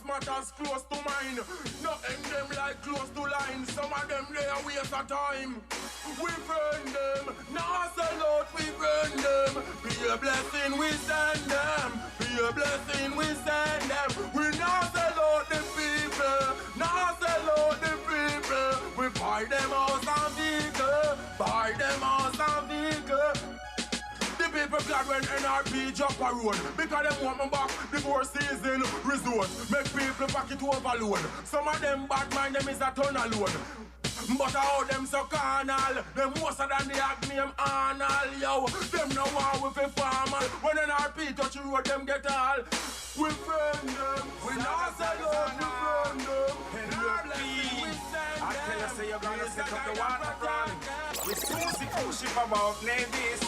matters close to mine. Nothing them like close to line. Some of them they are waste of time. We burn them, now sell out, we burn them. Be a blessing, we send them. Be a blessing, we send them. We now sell out the people, now sell out the people. We buy them house and vehicle, buy them house and vehicle. The people glad when NRP drop a road because them want me back before season resort. Make people back it overload. Some of them bad mind them is a ton alone. But how them so carnal, them worse than the act name Arnold, yo. Them no one with a farmer. When NRP touch the road, them get all. We burn them, we not sell out, we burn them. NRP, I tell you, say you're gonna set up the waterfront. We soon see cruise ship above navies.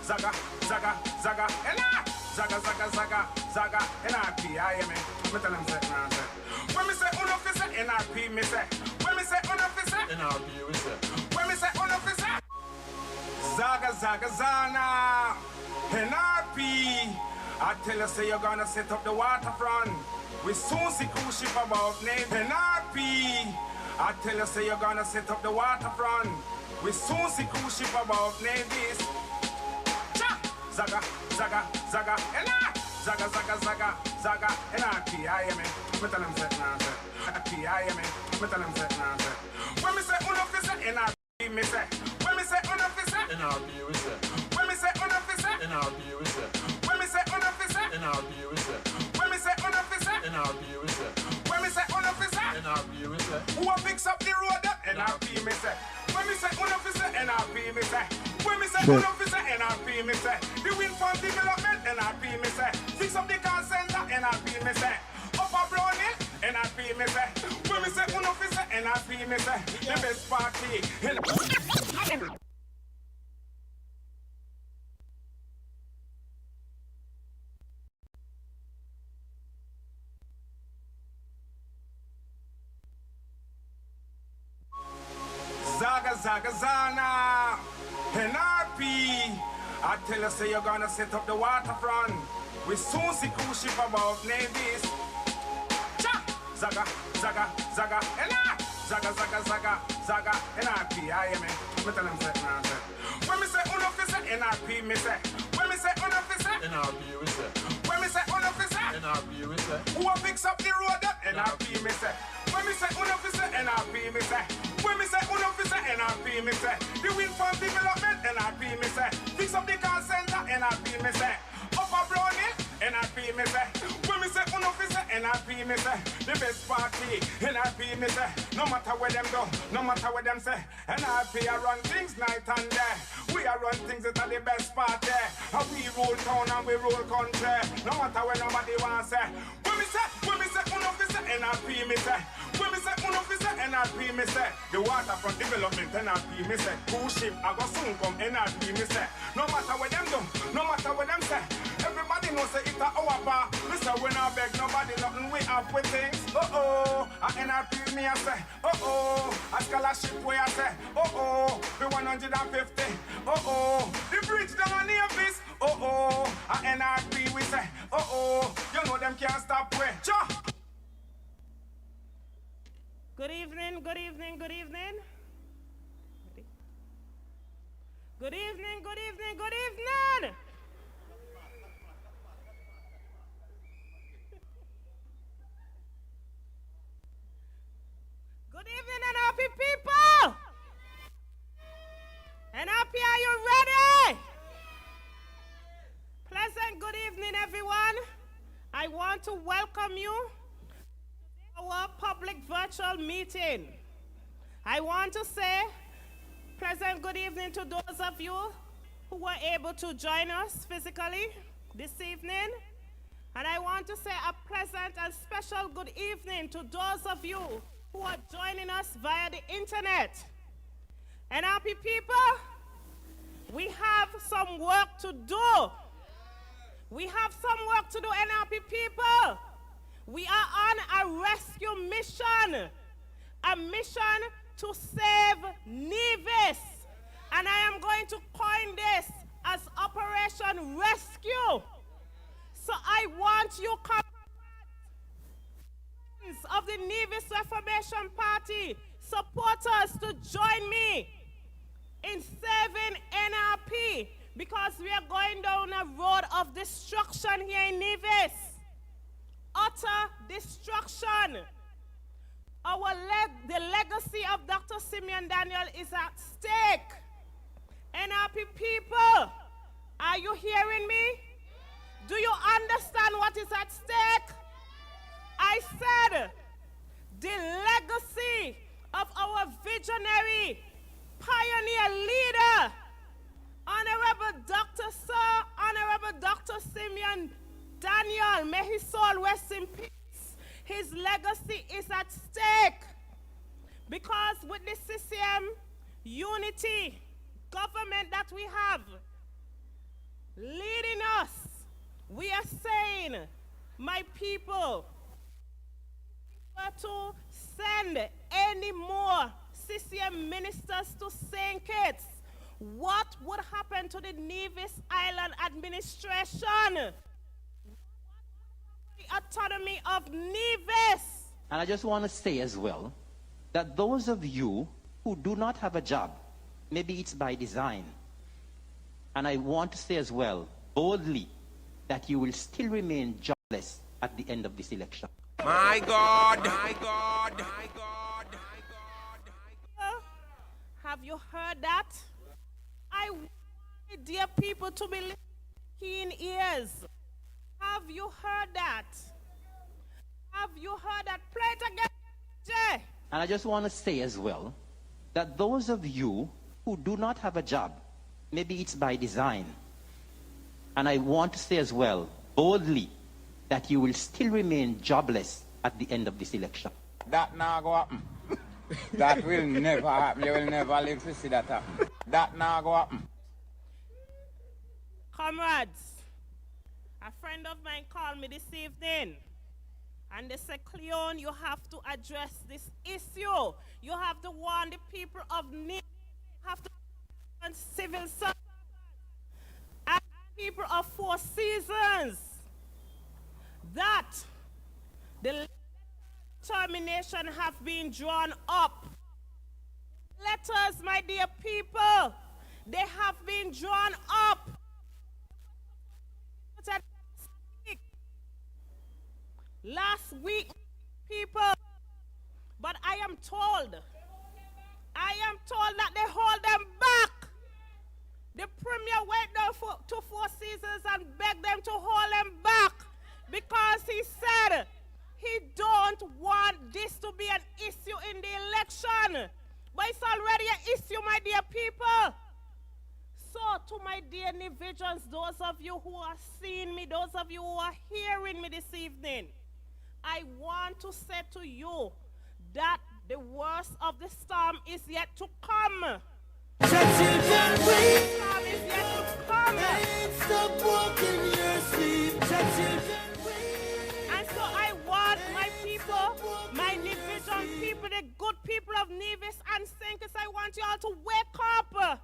Zaga, zaga, zaga, NRP. Zaga, zaga, zaga, zaga, NRP, I am it. Me tell them say, man, say. When me say unofficer, NRP, me say. When me say unofficer, NRP, we say. When me say unofficer, zaga, zaga, zana, NRP. I tell you, say you're gonna set up the waterfront. We soon see cruise ship above name NRP. I tell you, say you're gonna set up the waterfront. We soon see cruise ship above navies. Zaga, zaga, zaga, NRP. Zaga, zaga, zaga, zaga, NRP, I am it. Me tell them say, man, say. NRP, I am it. Me tell them say, man, say. When me say unofficer, NRP, me say. When me say unofficer, NRP, we say. When me say unofficer, NRP, we say. When me say unofficer, NRP, we say. When me say unofficer, NRP, we say. When me say unofficer, NRP, we say. Who picks up the road up? NRP, me say. When me say unofficer, NRP, me say. When me say unofficer, NRP, me say. The wind farm development, NRP, me say. Fix up the car center, NRP, me say. Up a brownie, NRP, me say. When me say unofficer, NRP, me say. The best party. Zaga, zaga, zana, NRP. I tell you, say you're gonna set up the waterfront. We soon see cruise ship above navies. Zaga, zaga, zaga, NRP. Zaga, zaga, zaga, zaga, NRP. I am it. Me tell them say, man, say. When me say unofficer, NRP, me say. When me say unofficer, NRP, we say. When me say unofficer, NRP, we say. Who picks up the road up? NRP, me say. When me say unofficer, NRP, me say. When me say unofficer, NRP, me say. The wind farm development, NRP, me say. Fix up the car center, NRP, me say. Up a brownie, NRP, me say. When me say unofficer, NRP, me say. The best party, NRP, me say. No matter where them go, no matter what them say. NRP, I run things night and day. We are run things that are the best party. And we rule town and we rule country. No matter where nobody wants say. When me say unofficer, NRP, me say. When me say unofficer, NRP, me say. The waterfront development, NRP, me say. Cruise ship, I go soon come, NRP, me say. No matter what them do, no matter what them say. Everybody knows say it's our bar. Me say when I beg nobody nothing, we have with things. A NRP me I say. A scholarship where I say. The 150. The bridge down near this. A NRP we say. You know them can't stop way. Good evening, good evening, good evening. Good evening, good evening, good evening. Good evening, NRP people. NRP, are you ready? Pleasant good evening, everyone. I want to welcome you to our public virtual meeting. I want to say pleasant good evening to those of you who were able to join us physically this evening. And I want to say a pleasant and special good evening to those of you who are joining us via the internet. NRP people, we have some work to do. We have some work to do, NRP people. We are on a rescue mission, a mission to save Nevis. And I am going to coin this as Operation Rescue. So I want you, comrades, of the Nevis Reformation Party supporters to join me in saving NRP, because we are going down a road of destruction here in Nevis. Utter destruction. The legacy of Dr. Simeon Daniel is at stake. NRP people, are you hearing me? Do you understand what is at stake? I said, the legacy of our visionary, pioneer leader, Honorable Dr. Simeon Daniel, may his soul rest in peace. His legacy is at stake, because with the CCM unity government that we have leading us, we are saying, my people, to send any more CCM ministers to St. Kitts. What would happen to the Nevis Island administration? The autonomy of Nevis. And I just want to say as well that those of you who do not have a job, maybe it's by design, and I want to say as well, boldly, that you will still remain jobless at the end of this election. My God, my God, my God, my God. Have you heard that? I want my dear people to be keen ears. Have you heard that? Have you heard that? Play it again, Jay. And I just want to say as well that those of you who do not have a job, maybe it's by design, and I want to say as well, boldly, that you will still remain jobless at the end of this election. That now go happen. That will never happen. You will never live to see that happen. That now go happen. Comrades, a friend of mine called me this evening, and they said, Cleon, you have to address this issue. You have to warn the people of need. You have to warn civil servants and people of Four Seasons that the termination have been drawn up. Letters, my dear people, they have been drawn up. Last week, people, but I am told that they hold them back. The premier went down to Four Seasons and begged them to hold them back, because he said he don't want this to be an issue in the election. But it's already an issue, my dear people. So to my dear Nevisions, those of you who are seeing me, those of you who are hearing me this evening, I want to say to you that the worst of the storm is yet to come. The storm is yet to come. Stop walking your sleep. And so I want my people, my Nevision people, the good people of Nevis and St. Kitts, I want you all to wake up.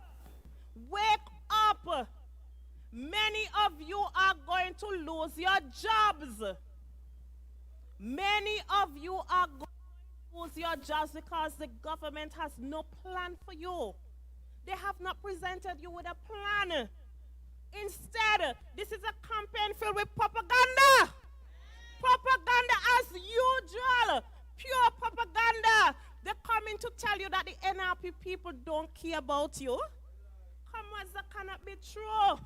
Wake up. Many of you are going to lose your jobs. Many of you are going to lose your jobs because the government has no plan for you. They have not presented you with a plan. Instead, this is a campaign filled with propaganda. Propaganda as usual. Pure propaganda. They're coming to tell you that the NRP people don't care about you. Come on, that cannot be true.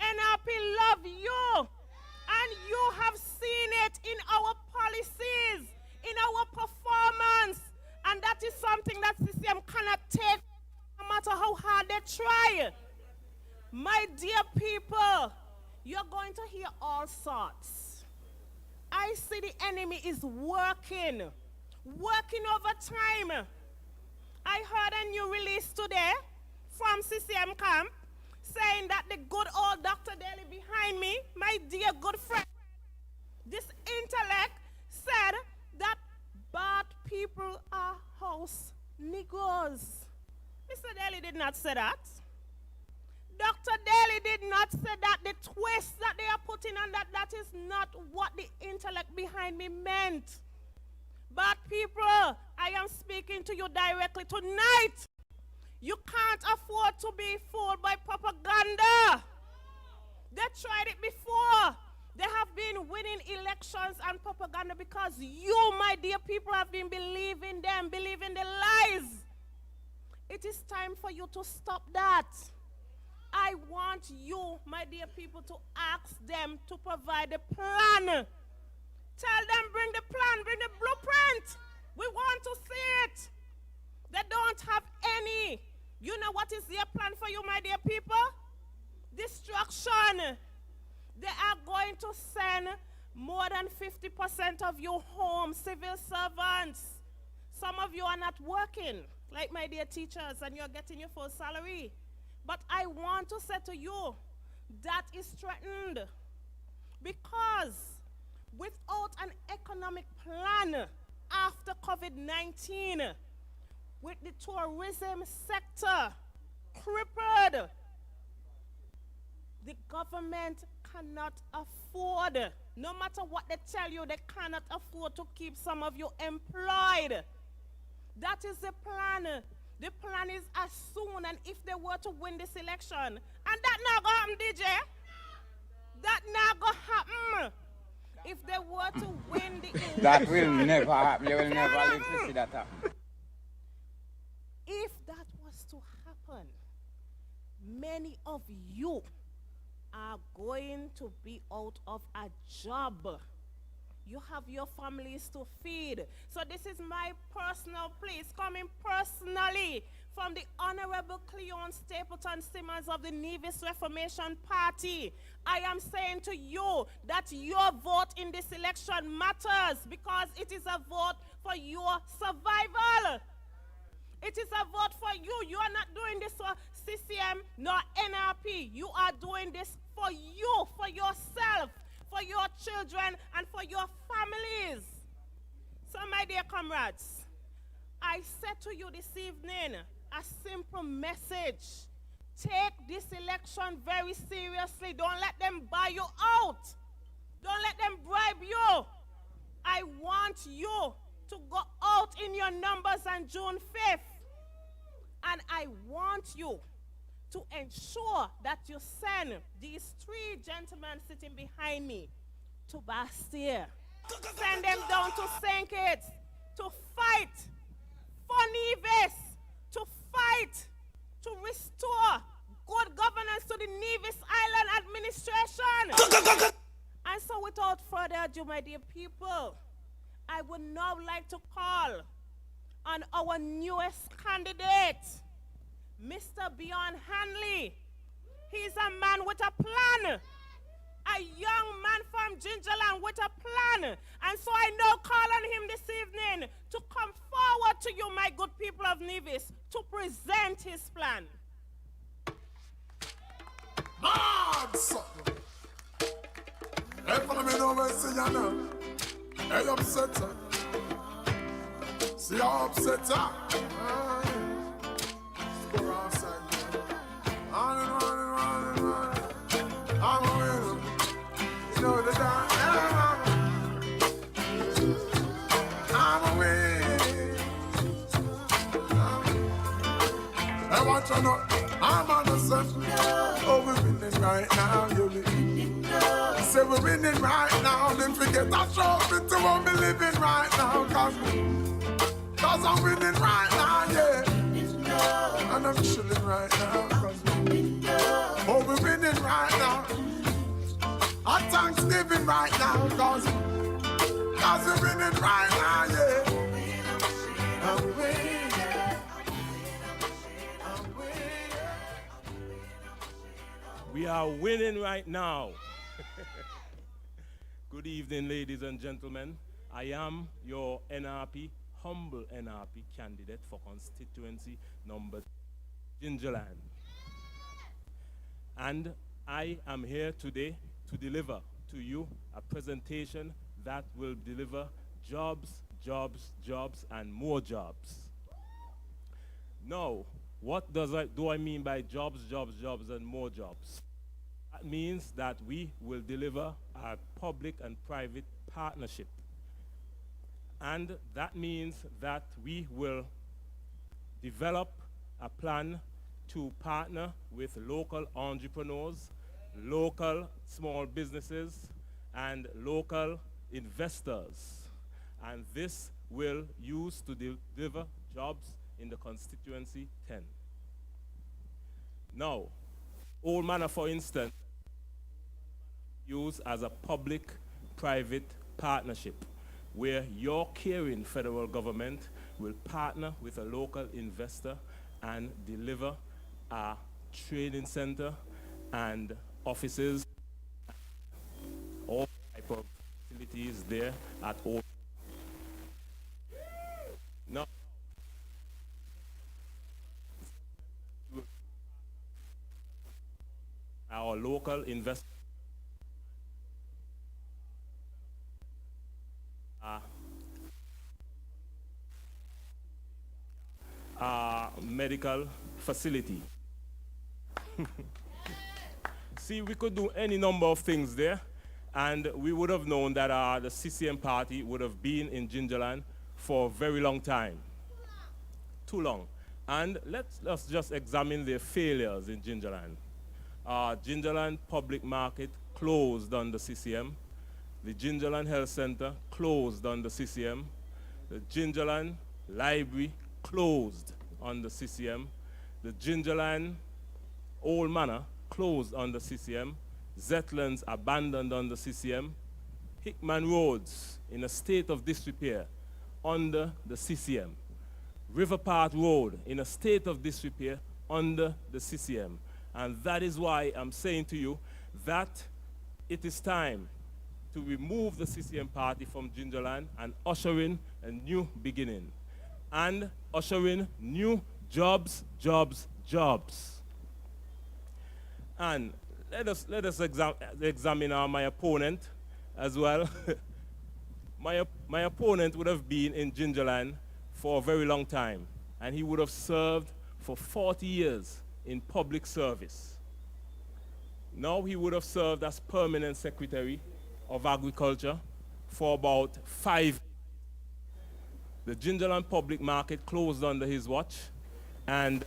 NRP love you. And you have seen it in our policies, in our performance. And that is something that CCM cannot take, no matter how hard they try. My dear people, you're going to hear all sorts. I see the enemy is working overtime. I heard a new release today from CCM camp saying that the good old Dr. Daly behind me, my dear good friend, this intellect said that bad people are house Negroes. Mr. Daly did not say that. Dr. Daly did not say that. The twist that they are putting on that is not what the intellect behind me meant. But people, I am speaking to you directly tonight. You can't afford to be fooled by propaganda. They tried it before. They have been winning elections and propaganda because you, my dear people, have been believing them, believing the lies. It is time for you to stop that. I want you, my dear people, to ask them to provide a plan. Tell them, bring the plan, bring the blueprint. We want to see it. They don't have any. You know what is their plan for you, my dear people? Destruction. They are going to send more than 50% of you home, civil servants. Some of you are not working, like my dear teachers, and you're getting your full salary. But I want to say to you, that is threatened. Because without an economic plan after COVID-19, with the tourism sector crippled, the government cannot afford, no matter what they tell you, they cannot afford to keep some of you employed. That is the plan. The plan is as soon and if they were to win this election, and that not gonna happen, DJ. That not gonna happen. If they were to win the election, That will never happen. You will never live to see that happen. if that was to happen, many of you are going to be out of a job. You have your families to feed. So this is my personal plea. It's coming personally from the Honorable Cleon Stapleton Simmons of the Nevis Reformation Party. I am saying to you that your vote in this election matters because it is a vote for your survival. It is a vote for you. You are not doing this for CCM nor NRP. You are doing this for you, for yourself, for your children, and for your families. So, my dear comrades, I said to you this evening a simple message. Take this election very seriously. Don't let them buy you out. Don't let them bribe you. I want you to go out in your numbers on June 5th. And I want you to ensure that you send these three gentlemen sitting behind me to Bastille. Send them down to St. Kitts to fight for Nevis, to fight to restore good governance to the Nevis Island administration. And so without further ado, my dear people, I would now like to call on our newest candidate, Mr. Bjorn Hanley. He's a man with a plan, a young man from Gingerland with a plan. And so I now call on him this evening to come forward to you, my good people of Nevis, to present his plan. Mad something. Hey, follow me now, man, see ya now. Hey, upset her. See how upset her. Go outside. On and on and on and on. I'm a winner. You know the dance. I'm a winner. I want you to know I'm on the sun. Oh, we're winning right now, you winning. Say we're winning right now. Don't forget that trophy to what we living right now. Cause I'm winning right now, yeah. And I'm chilling right now. Oh, we're winning right now. Our Thanksgiving right now. Cause we're winning right now, yeah. I'm winning. We are winning right now. Good evening, ladies and gentlemen. I am your NRP, humble NRP candidate for constituency number Gingerland. And I am here today to deliver to you a presentation that will deliver jobs, jobs, jobs, and more jobs. Now, what do I mean by jobs, jobs, jobs, and more jobs? That means that we will deliver a public and private partnership. And that means that we will develop a plan to partner with local entrepreneurs, local small businesses, and local investors. And this will use to deliver jobs in the constituency 10. Now, Old Manor, for instance, used as a public-private partnership where your caring federal government will partner with a local investor and deliver a training center and offices, all type of facilities there at Old. Now, our local investor medical facility. See, we could do any number of things there, and we would have known that the CCM party would have been in Gingerland for a very long time. Too long. And let's just examine their failures in Gingerland. Gingerland Public Market closed under CCM. The Gingerland Health Center closed under CCM. The Gingerland Library closed under CCM. The Gingerland Old Manor closed under CCM. Zetlands abandoned under CCM. Hickman Roads in a state of disrepair under the CCM. River Park Road in a state of disrepair under the CCM. And that is why I'm saying to you that it is time to remove the CCM party from Gingerland and usher in a new beginning. And usher in new jobs, jobs, jobs. And let us examine my opponent as well. My opponent would have been in Gingerland for a very long time, and he would have served for 40 years in public service. Now he would have served as permanent secretary of agriculture for about 5 years. The Gingerland Public Market closed under his watch, and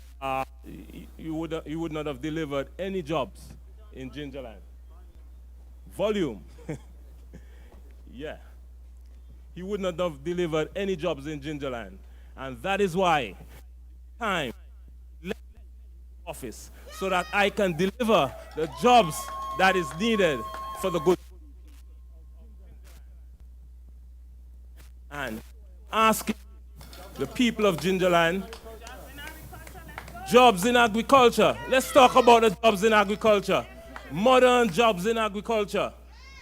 you would not have delivered any jobs in Gingerland. Volume. Yeah. He would not have delivered any jobs in Gingerland. And that is why time left office so that I can deliver the jobs that is needed for the good. And asking the people of Gingerland, jobs in agriculture. Let's talk about the jobs in agriculture. Modern jobs in agriculture.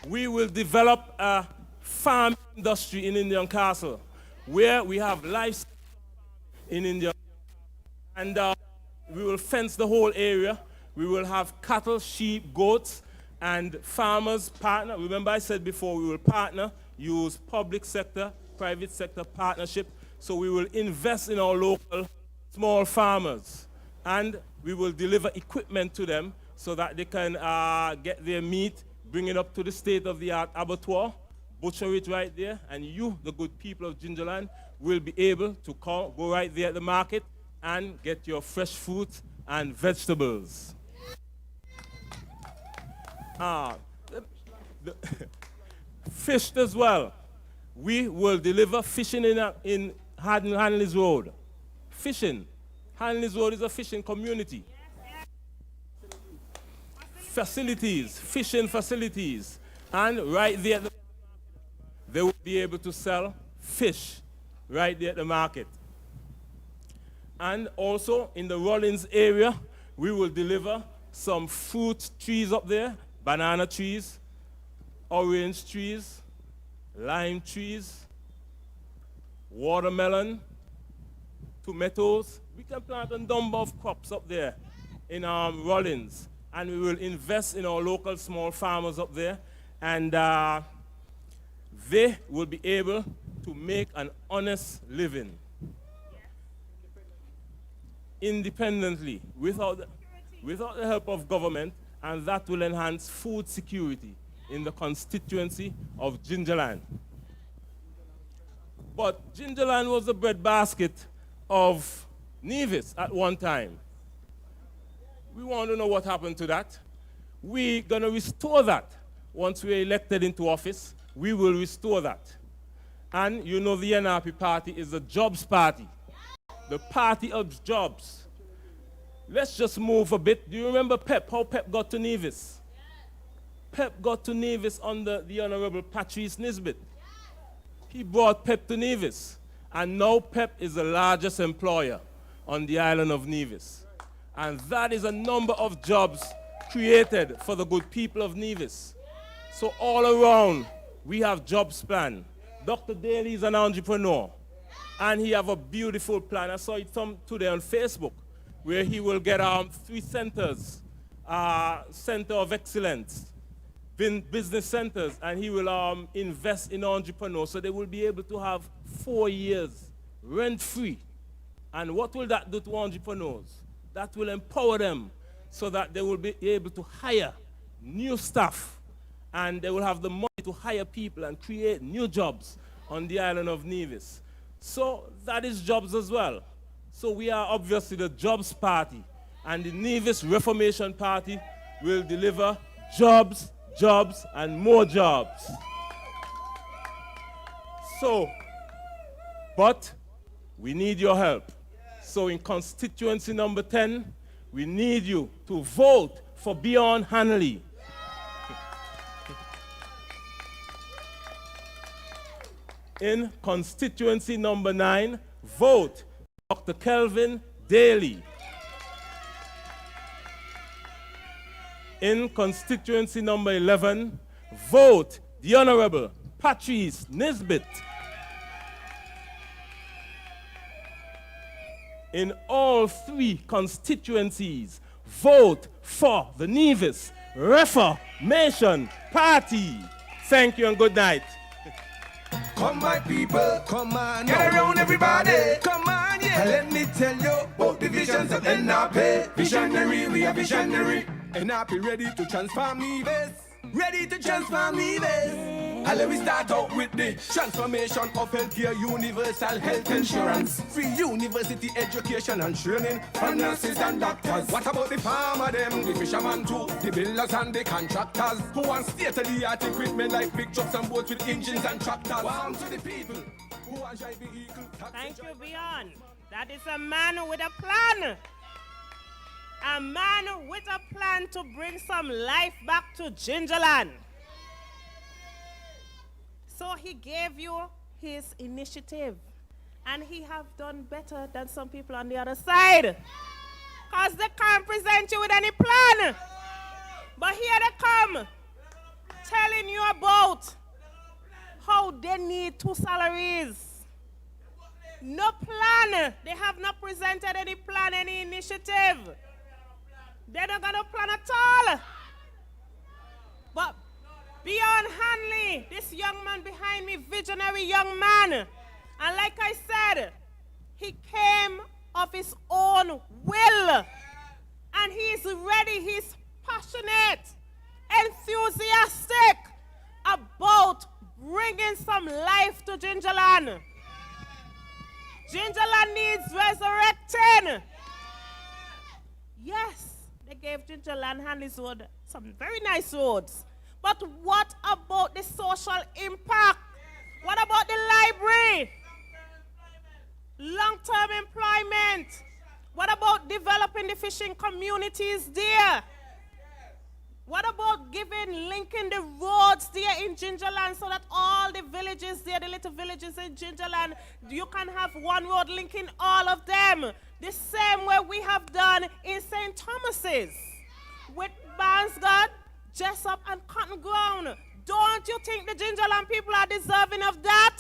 We will develop a farm industry in Indian Castle where we have livestock in India. And we will fence the whole area. We will have cattle, sheep, goats, and farmers partner. Remember I said before, we will partner, use public sector, private sector partnership. So we will invest in our local small farmers. And we will deliver equipment to them so that they can get their meat, bring it up to the state-of-the-art abattoir, butcher it right there, and you, the good people of Gingerland, will be able to go right there at the market and get your fresh fruit and vegetables. Fish as well. We will deliver fishing in Hanley's Road. Fishing. Hanley's Road is a fishing community. Facilities, fishing facilities. And right there, they will be able to sell fish right there at the market. And also in the Rollins area, we will deliver some fruit trees up there, banana trees, orange trees, lime trees, watermelon, tomatoes. We can plant a number of crops up there in Rollins. And we will invest in our local small farmers up there. And they will be able to make an honest living. Independently, without the help of government, and that will enhance food security in the constituency of Gingerland. But Gingerland was the breadbasket of Nevis at one time. We want to know what happened to that. We're going to restore that. Once we're elected into office, we will restore that. And you know the NRP party is the jobs party, the party of jobs. Let's just move a bit. Do you remember Pep, how Pep got to Nevis? Pep got to Nevis under the Honorable Patrice Nisbet. He brought Pep to Nevis. And now Pep is the largest employer on the island of Nevis. And that is a number of jobs created for the good people of Nevis. So all around, we have jobs plan. Dr. Daly is an entrepreneur, and he have a beautiful plan. I saw it today on Facebook, where he will get 3 centers, center of excellence, business centers, and he will invest in entrepreneurs, so they will be able to have 4 years rent-free. And what will that do to entrepreneurs? That will empower them so that they will be able to hire new staff, and they will have the money to hire people and create new jobs on the island of Nevis. So that is jobs as well. So we are obviously the jobs party, and the Nevis Reformation Party will deliver jobs, jobs, and more jobs. So, but we need your help. So in constituency number 10, we need you to vote for Beyond Hanley. In constituency number 9, vote Dr. Kelvin Daly. In constituency number 11, vote the Honorable Patrice Nisbet. In all 3 constituencies, vote for the Nevis Reformation Party. Thank you and good night. Come my people, come on, get around everybody. Come on, yeah. And let me tell you about the visions of NRP. Visionary, we are visionary. NRP ready to transform Nevis. Ready to transform Nevis. And let me start out with the transformation of healthcare, universal health insurance, free university education and training for nurses and doctors. What about the farmer them, the fishermen too, the builders and the contractors who want state-of-the-art equipment like big trucks and boats with engines and tractors? Warm to the people who want drive vehicles. Thank you, Beyond. That is a man with a plan. A man with a plan to bring some life back to Gingerland. So he gave you his initiative, and he have done better than some people on the other side, because they can't present you with any plan. But here they come, telling you about how they need 2 salaries. No plan. They have not presented any plan, any initiative. They're not going to plan at all. But Beyond Hanley, this young man behind me, visionary young man. And like I said, he came of his own will. And he's ready, he's passionate, enthusiastic about bringing some life to Gingerland. Gingerland needs resurrecting. Yes, they gave Gingerland Hanley's road some very nice roads. But what about the social impact? What about the library? Long-term employment. What about developing the fishing communities there? What about linking the roads there in Gingerland so that all the villages there, the little villages in Gingerland, you can have one road linking all of them? The same way we have done in St. Thomas's with Barnsgard, Jessup, and Cotton Ground. Don't you think the Gingerland people are deserving of that?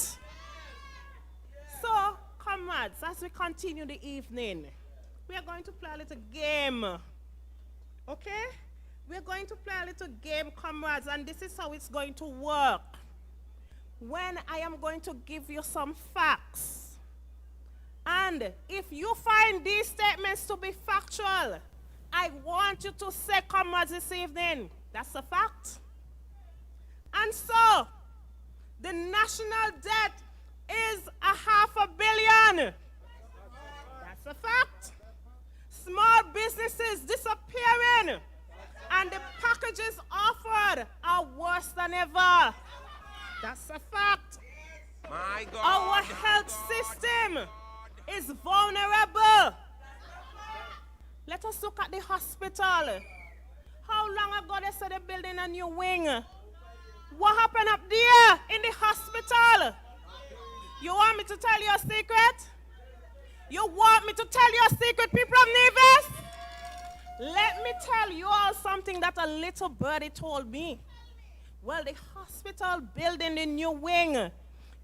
So, comrades, as we continue the evening, we are going to play a little game. Okay? We're going to play a little game, comrades, and this is how it's going to work. When I am going to give you some facts, and if you find these statements to be factual, I want you to say, comrades, this evening, that's a fact. And so, the national debt is businesses disappearing. And the packages offered are worse than ever. That's a fact. My God. Our health system is vulnerable. Let us look at the hospital. How long ago they said they're building a new wing? What happened up there in the hospital? You want me to tell you a secret? You want me to tell you a secret, people of Nevis? Let me tell you all something that a little birdie told me. Well, the hospital building the new wing,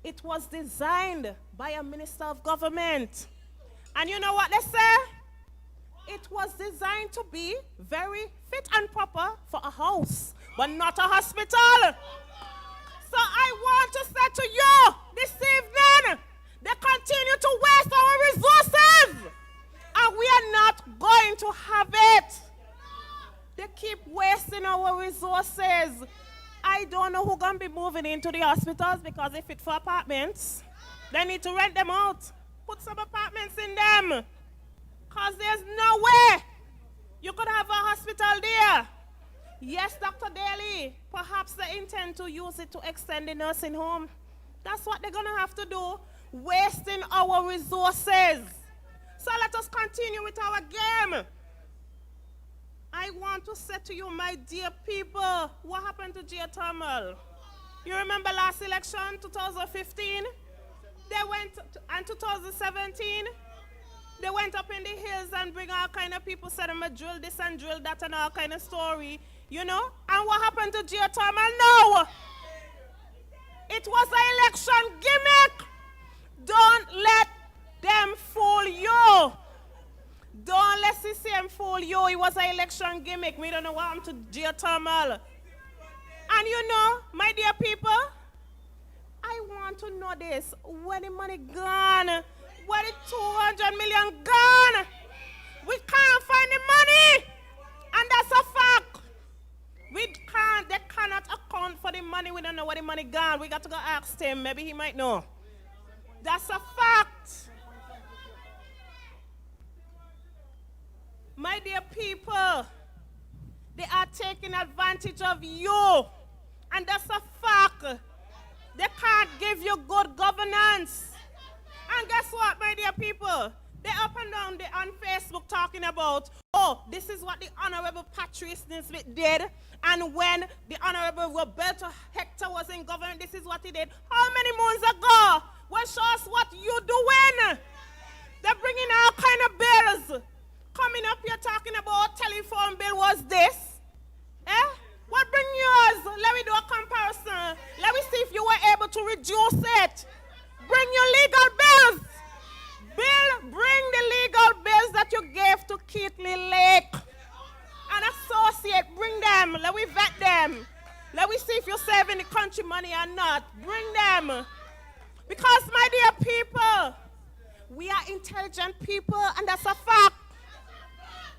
it was designed by a minister of government. And you know what they say? It was designed to be very fit and proper for a house, but not a hospital. So I want to say to you this evening, they continue to waste our resources, and we are not going to have it. They keep wasting our resources. I don't know who's going to be moving into the hospitals, because if it's for apartments, they need to rent them out. Put some apartments in them, because there's no way you could have a hospital there. Yes, Dr. Daly, perhaps they intend to use it to extend the nursing home. That's what they're going to have to do, wasting our resources. So let us continue with our game. I want to say to you, my dear people, what happened to geothermal? You remember last election, 2015? They went, and 2017, they went up in the hills and bring all kind of people, said them a drill this and drill that and all kind of story, you know? And what happened to geothermal? No! It was an election gimmick. Don't let them fool you. Don't let CCM fool you. It was an election gimmick. We don't know what happened to geothermal. And you know, my dear people, I want to know this. Where the money gone? Where the 200 million gone? We can't find the money. And that's a fact. They cannot account for the money. We don't know where the money gone. We got to go ask him. Maybe he might know. That's a fact. My dear people, they are taking advantage of you. And that's a fact. They can't give you good governance. And guess what, my dear people? They up and down on Facebook talking about, oh, this is what the Honorable Patrice Nisbet did. And when the Honorable Roberto Hector was in government, this is what he did. How many months ago? Well, show us what you're doing. They're bringing all kind of bills. Coming up here talking about telephone bill was this. Eh? What bring yours? Let me do a comparison. Let me see if you were able to reduce it. Bring your legal bills. Bring the legal bills that you gave to Keatley Lake. An associate, bring them. Let me vet them. Let me see if you're saving the country money or not. Bring them. Because, my dear people, we are intelligent people, and that's a fact.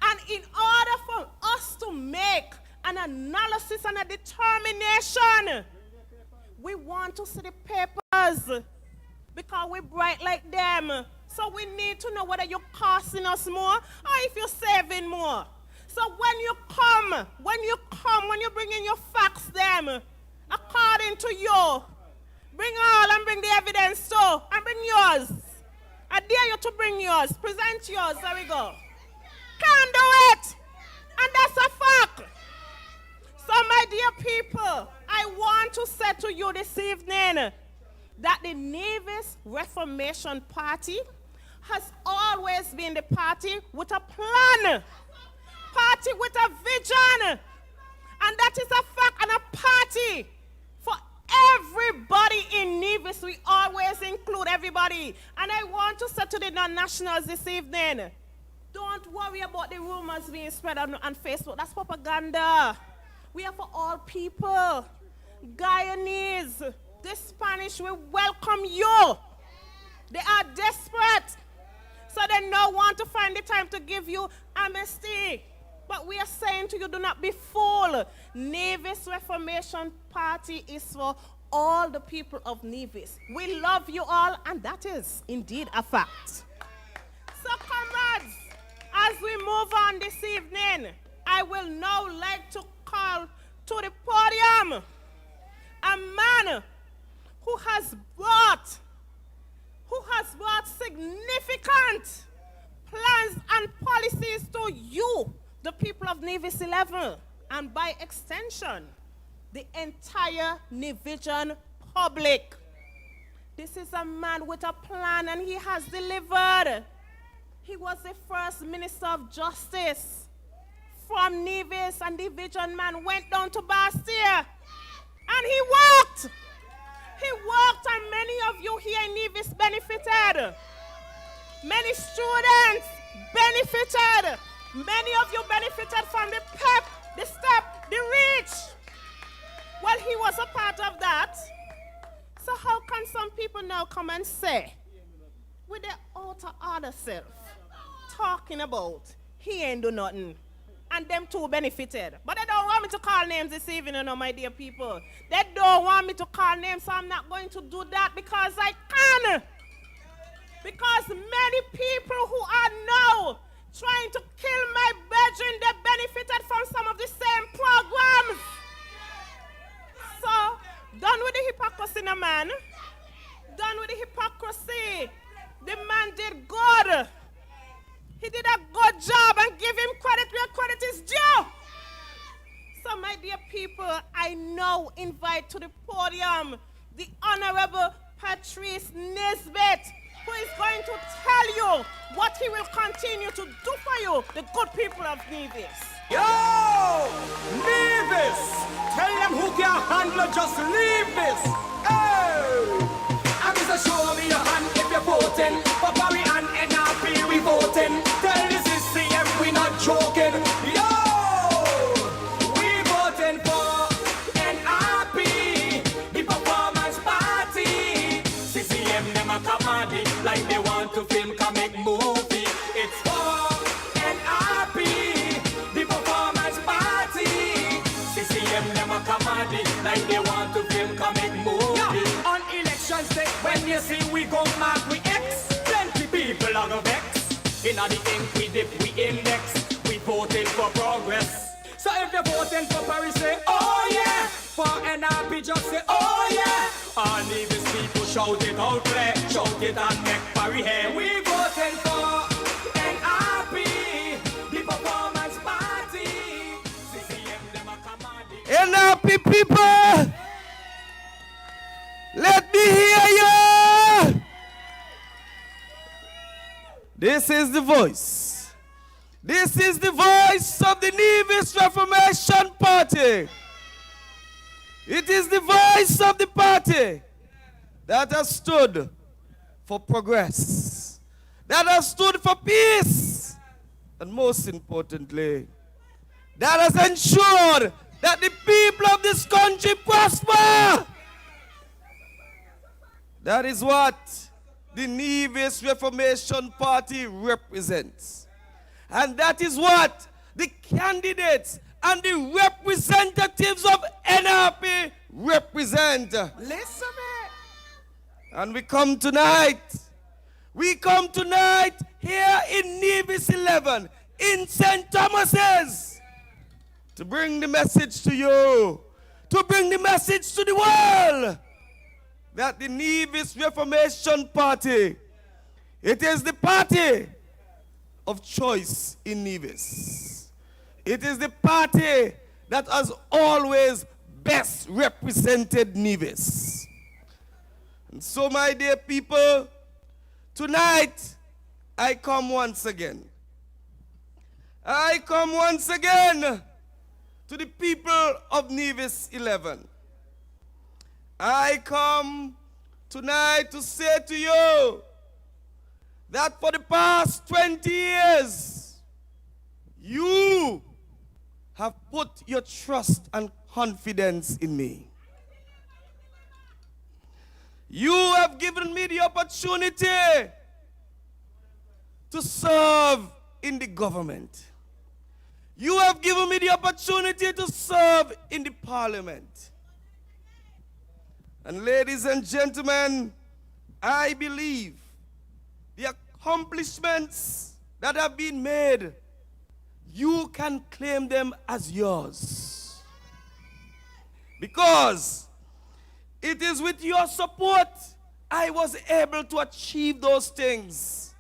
And in order for us to make an analysis and a determination, we want to see the papers, because we're bright like them. So we need to know whether you're costing us more or if you're saving more. So when you bring in your facts, them, according to you, bring all and bring the evidence too, and bring yours. I dare you to bring yours. Present yours. There we go. Can't do it. And that's a fact. So my dear people, I want to say to you this evening that the Nevis Reformation Party has always been the party with a plan, party with a vision, and that is a fact, and a party for everybody in Nevis. We always include everybody. And I want to say to the non-nationals this evening, don't worry about the rumors being spread on Facebook. That's propaganda. We are for all people. Guyanese, the Spanish, we welcome you. They are desperate. So they don't want to find the time to give you amnesty. But we are saying to you, do not be fooled. Nevis Reformation Party is for all the people of Nevis. We love you all, and that is indeed a fact. So comrades, As we move on this evening, I will now like to call to the podium a man who has brought significant plans and policies to you, the people of Nevis 11, and by extension, the entire Nevision public. This is a man with a plan, and he has delivered. He was the first Minister of Justice from Nevis, and the Vision man went down to Bastille, and he worked. He worked, and many of you here in Nevis benefited. Many students benefited. Many of you benefited from the PEP, the STEP, the REACH. Well, he was a part of that. So how can some people now come and say, with their outer other self, talking about he ain't do nothing, and them too benefited? But they don't want me to call names this evening, you know, my dear people. They don't want me to call names, so I'm not going to do that because I can. Because many people who are now trying to kill my brethren, they benefited from some of the same programs. So, done with the hypocrisy, no man. Done with the hypocrisy. The man did good. He did a good job, and give him credit where credit is due. So, my dear people, I now invite to the podium the Honorable Patrice Nisbet, who is going to tell you what he will continue to do for you, the good people of Nevis. Yo! Nevis! Tell them who can handle it, just leave this. Hey! I'm just show me your hand if you're voting. For Barry and NRP, we voting. Tell this is CM, we not joking. Yo! We voting for NRP, the performance party. CCM, them a comedy, like they want to film comic movie. It's for NRP, the performance party. CCM, them a comedy, like they want to film comic movie. Yeah. On elections day, when you see we go mark, we X. Plenty people are gonna vex. In the ink, we dip, we index. We voting for progress. So if you're voting for Paris, say, oh yeah. For NRP, just say, oh yeah. All Nevis people shout it out there. Shout it and make Paris hair. We voting for NRP, the performance party. CCM, them a commanding. NRP people, let me hear you. This is the voice. This is the voice of the Nevis Reformation Party. It is the voice of the party that has stood for progress, that has stood for peace, and most importantly, that has ensured that the people of this country prosper. That is what the Nevis Reformation Party represents. And that is what the candidates and the representatives of NRP represent. Listen, man. And we come tonight here in Nevis 11, in St. Thomas's, to bring the message to you, to bring the message to the world, that the Nevis Reformation Party, it is the party of choice in Nevis. It is the party that has always best represented Nevis. And so, my dear people, tonight I come once again. I come once again to the people of Nevis 11. I come tonight to say to you that for the past 20 years, you have put your trust and confidence in me. You have given me the opportunity to serve in the government. You have given me the opportunity to serve in the parliament. And ladies and gentlemen, I believe the accomplishments that have been made you can claim them as yours. Because it is with your support I was able to achieve those things.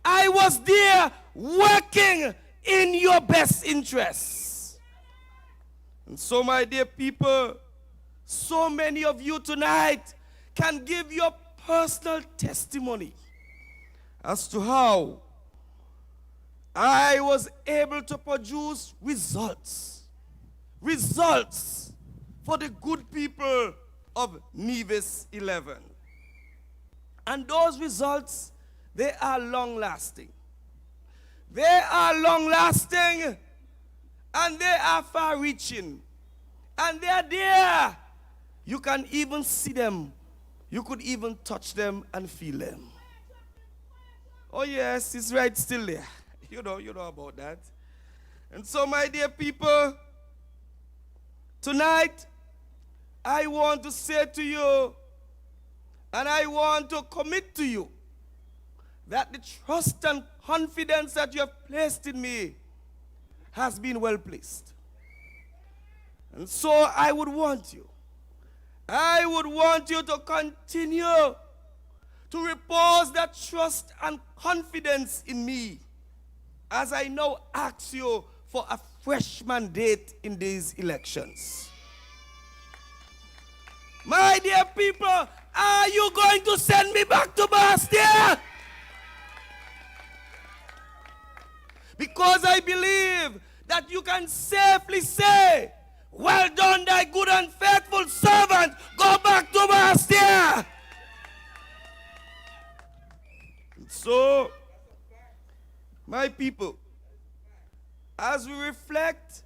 I was there working in your best interests. And so, my dear people, so many of you tonight can give your personal testimony as to how I was able to produce results for the good people of Nevis 11. And those results, they are long-lasting. They are long-lasting, and they are far-reaching. And they are there. You can even see them. You could even touch them and feel them. Oh yes, it's right still there. You know about that. And so, my dear people, tonight, I want to say to you, and I want to commit to you, that the trust and confidence that you have placed in me has been well placed. And so I would want you to continue to repose that trust and confidence in me as I now ask you for a fresh mandate in these elections. My dear people, are you going to send me back to Bastia? Because I believe that you can safely say, well done, thy good and faithful servant, go back to Bastia. So, my people, as we reflect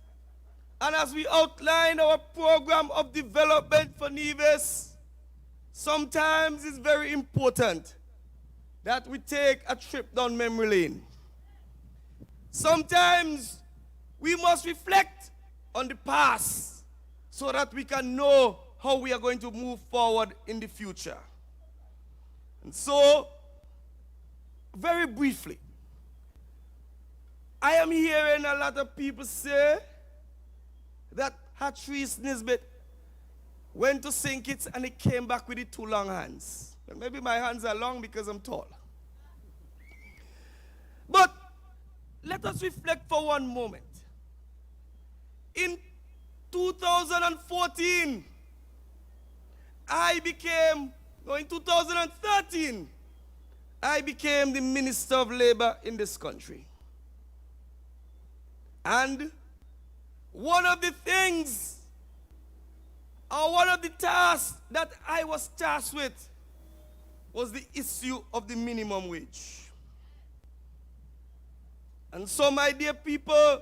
and as we outline our program of development for Nevis, sometimes it's very important that we take a trip down memory lane. Sometimes we must reflect on the past so that we can know how we are going to move forward in the future. And so, very briefly, I am hearing a lot of people say that Hattrice Nisbet went to St. Kitts and he came back with the two long hands. Well, maybe my hands are long because I'm tall. But let us reflect for one moment. In 2014, in 2013, I became the Minister of Labor in this country. And one of the things, or one of the tasks that I was tasked with was the issue of the minimum wage. And so, my dear people,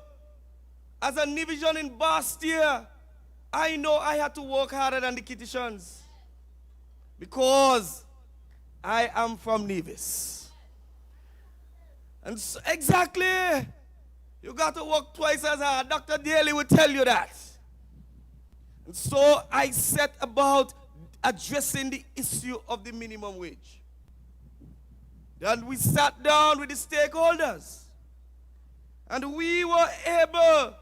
as a Nevisian in Bastia, I know I had to work harder than the Kittitians because I am from Nevis. And so, exactly, you got to work twice as hard. Dr. Daly will tell you that. And so I set about addressing the issue of the minimum wage. Then we sat down with the stakeholders. And we were able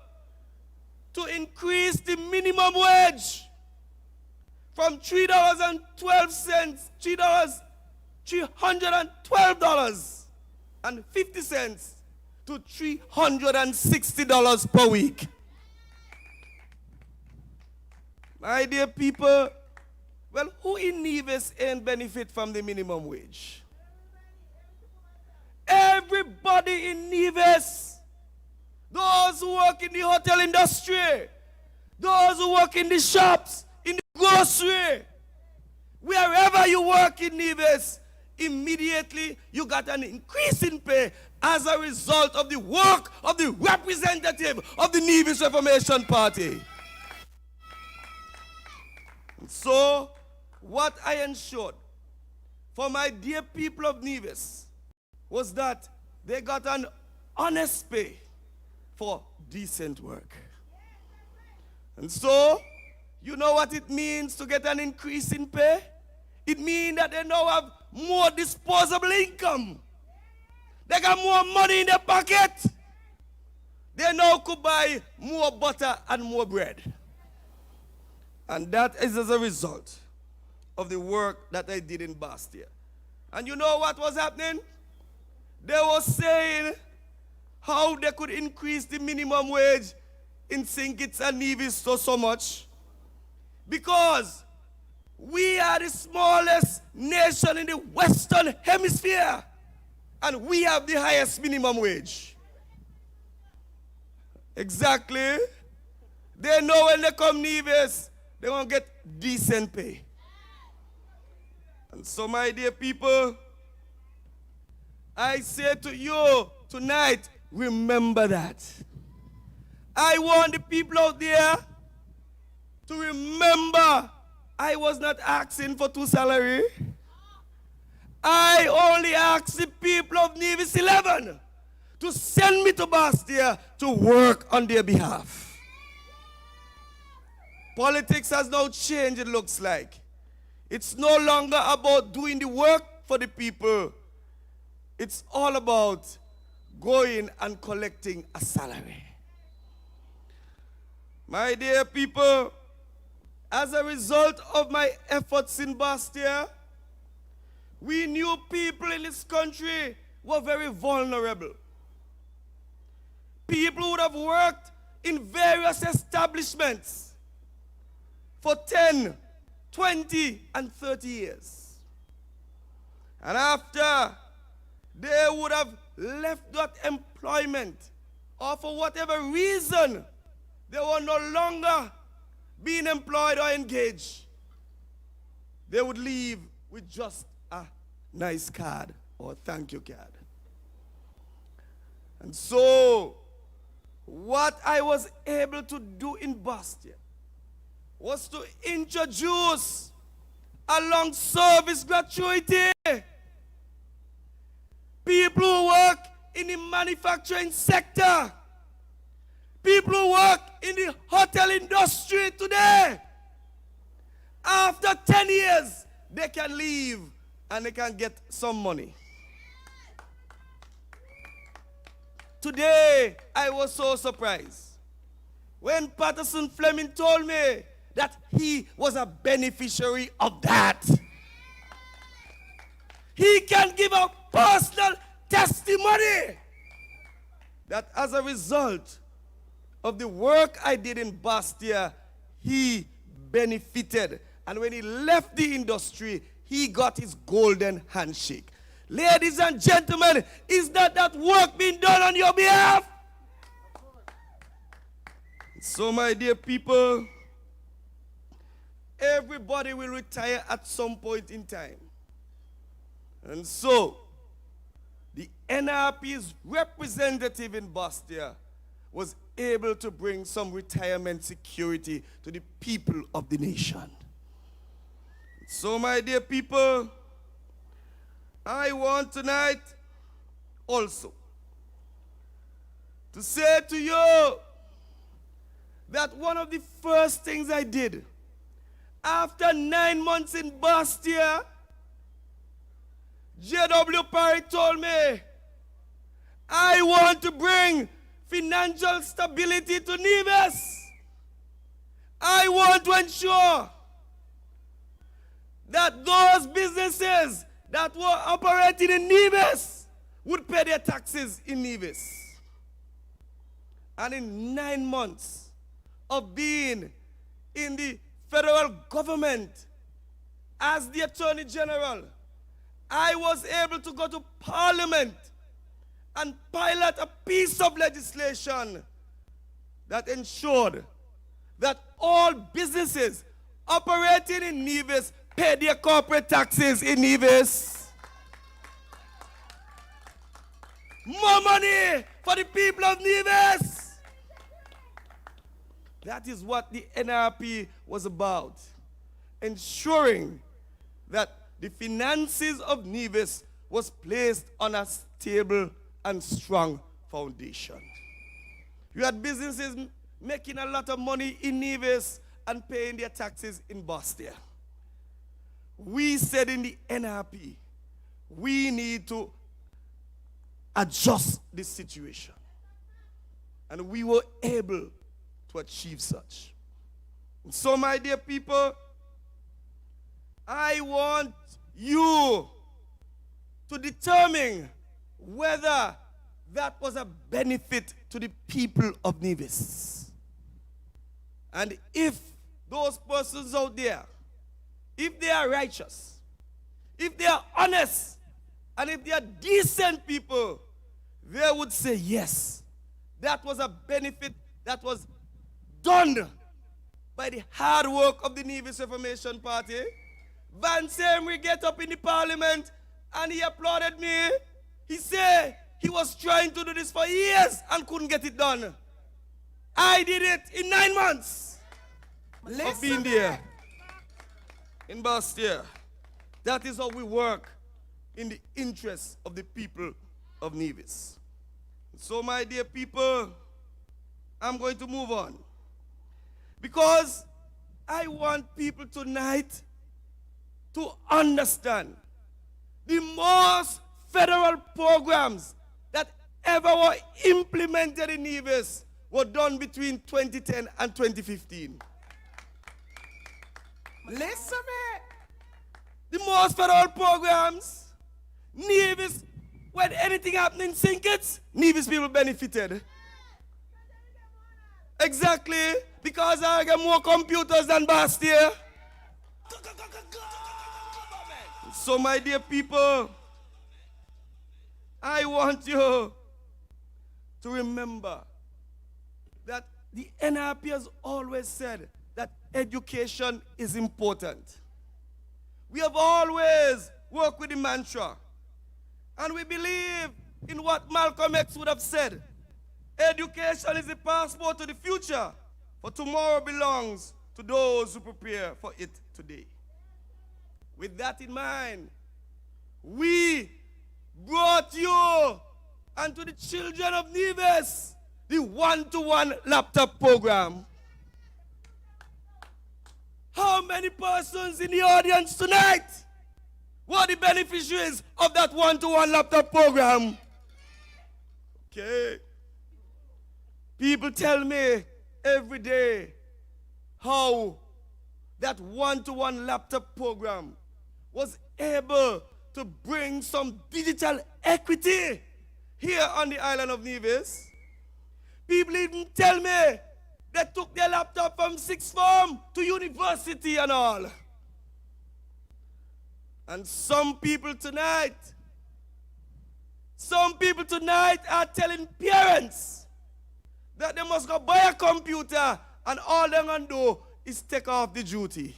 to increase the minimum wage from $312.50 to $360 per week. My dear people, well, who in Nevis ain't benefit from the minimum wage? Everybody in Nevis. Those who work in the hotel industry, those who work in the shops, in the grocery, wherever you work in Nevis, immediately you got an increase in pay as a result of the work of the representative of the Nevis Reformation Party. And so, what I ensured for my dear people of Nevis was that they got an honest pay for decent work. And so, you know what it means to get an increase in pay? It means that they now have more disposable income. They got more money in their pocket. They now could buy more butter and more bread. And that is as a result of the work that I did in Bastia. And you know what was happening? They were saying how they could increase the minimum wage in St. Kitts and Nevis so much. Because we are the smallest nation in the Western Hemisphere. And we have the highest minimum wage. Exactly. They know when they come Nevis, they won't get decent pay. And so, my dear people, I say to you tonight, remember that. I want the people out there to remember I was not asking for 2 salary. I only asked the people of Nevis 11 to send me to Bastia to work on their behalf. Politics has now changed, it looks like. It's no longer about doing the work for the people. It's all about going and collecting a salary. My dear people, as a result of my efforts in Bastia, we knew people in this country were very vulnerable. People would have worked in various establishments for 10, 20, and 30 years. And after, they would have left that employment, or for whatever reason, they were no longer being employed or engaged. They would leave with just a nice card or thank you card. And so, what I was able to do in Bastia was to introduce a long service gratuity. People who work in the manufacturing sector, people who work in the hotel industry today, after 10 years, they can leave and they can get some money. Today, I was so surprised when Patterson Fleming told me that he was a beneficiary of that. He can give a personal testimony that as a result of the work I did in Bastia, he benefited. And when he left the industry, he got his golden handshake. Ladies and gentlemen, is that work being done on your behalf? So, my dear people, everybody will retire at some point in time. And so, the NRP's representative in Bastia was able to bring some retirement security to the people of the nation. So, my dear people, I want tonight also to say to you that one of the first things I did after 9 months in Bastia, J.W. Parry told me, I want to bring financial stability to Nevis. I want to ensure that those businesses that were operating in Nevis would pay their taxes in Nevis. And in 9 months of being in the federal government as the Attorney General, I was able to go to Parliament and pilot a piece of legislation that ensured that all businesses operating in Nevis pay their corporate taxes in Nevis. More money for the people of Nevis. That is what the NRP was about. Ensuring that the finances of Nevis was placed on a stable and strong foundation. You had businesses making a lot of money in Nevis and paying their taxes in Bastia. We said in the NRP, we need to adjust this situation. And we were able to achieve such. And so, my dear people, I want you to determine whether that was a benefit to the people of Nevis. And if those persons out there, if they are righteous, if they are honest, and if they are decent people, they would say, yes, that was a benefit that was done by the hard work of the Nevis Reformation Party. Van Semri get up in the parliament and he applauded me. He said he was trying to do this for years and couldn't get it done. I did it in 9 months of being there in Bastia. That is how we work in the interest of the people of Nevis. So, my dear people, I'm going to move on. Because I want people tonight to understand the most federal programs that ever were implemented in Nevis were done between 2010 and 2015. Listen, man. The most federal programs, Nevis, when anything happened in St. Kitts, Nevis people benefited. Exactly, because I get more computers than Bastia. So, my dear people, I want you to remember that the NRP has always said that education is important. We have always worked with the mantra, and we believe in what Malcolm X would have said. Education is the passport to the future, for tomorrow belongs to those who prepare for it today. With that in mind, we brought you and to the children of Nevis the one-to-one laptop program. How many persons in the audience tonight were the beneficiaries of that one-to-one laptop program? Okay. People tell me every day how that one-to-one laptop program was able to bring some digital equity here on the island of Nevis. People even tell me they took their laptop from sixth form to university and all. And some people tonight are telling parents that they must go buy a computer and all they're going to do is take off the duty.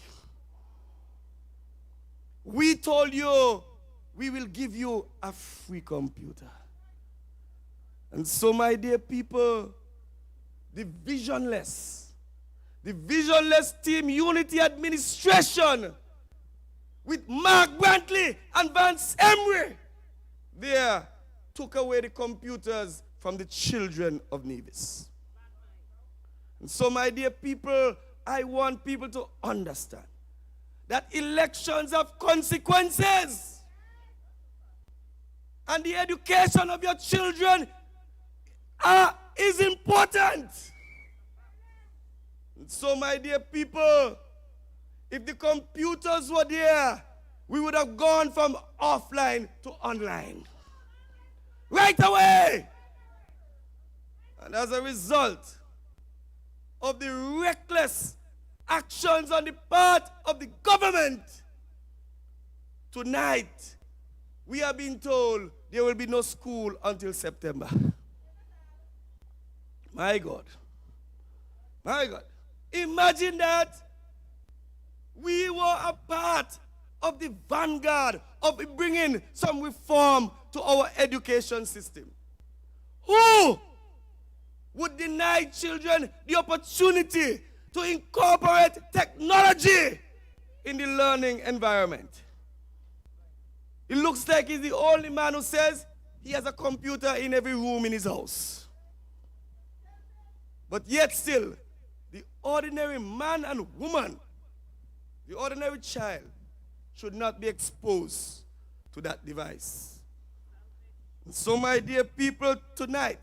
We told you we will give you a free computer. And so, my dear people, the visionless Team Unity Administration with Mark Brantley and Vance Emery there took away the computers from the children of Nevis. And so, my dear people, I want people to understand that elections have consequences. And the education of your children is important. And so, my dear people, if the computers were there, we would have gone from offline to online. Right away. And as a result of the reckless actions on the part of the government, tonight we are being told there will be no school until September. My God. My God. Imagine that we were a part of the vanguard of bringing some reform to our education system. Who would deny children the opportunity to incorporate technology in the learning environment? It looks like he's the only man who says he has a computer in every room in his house. But yet still, the ordinary man and woman, the ordinary child, should not be exposed to that device. And so, my dear people, tonight,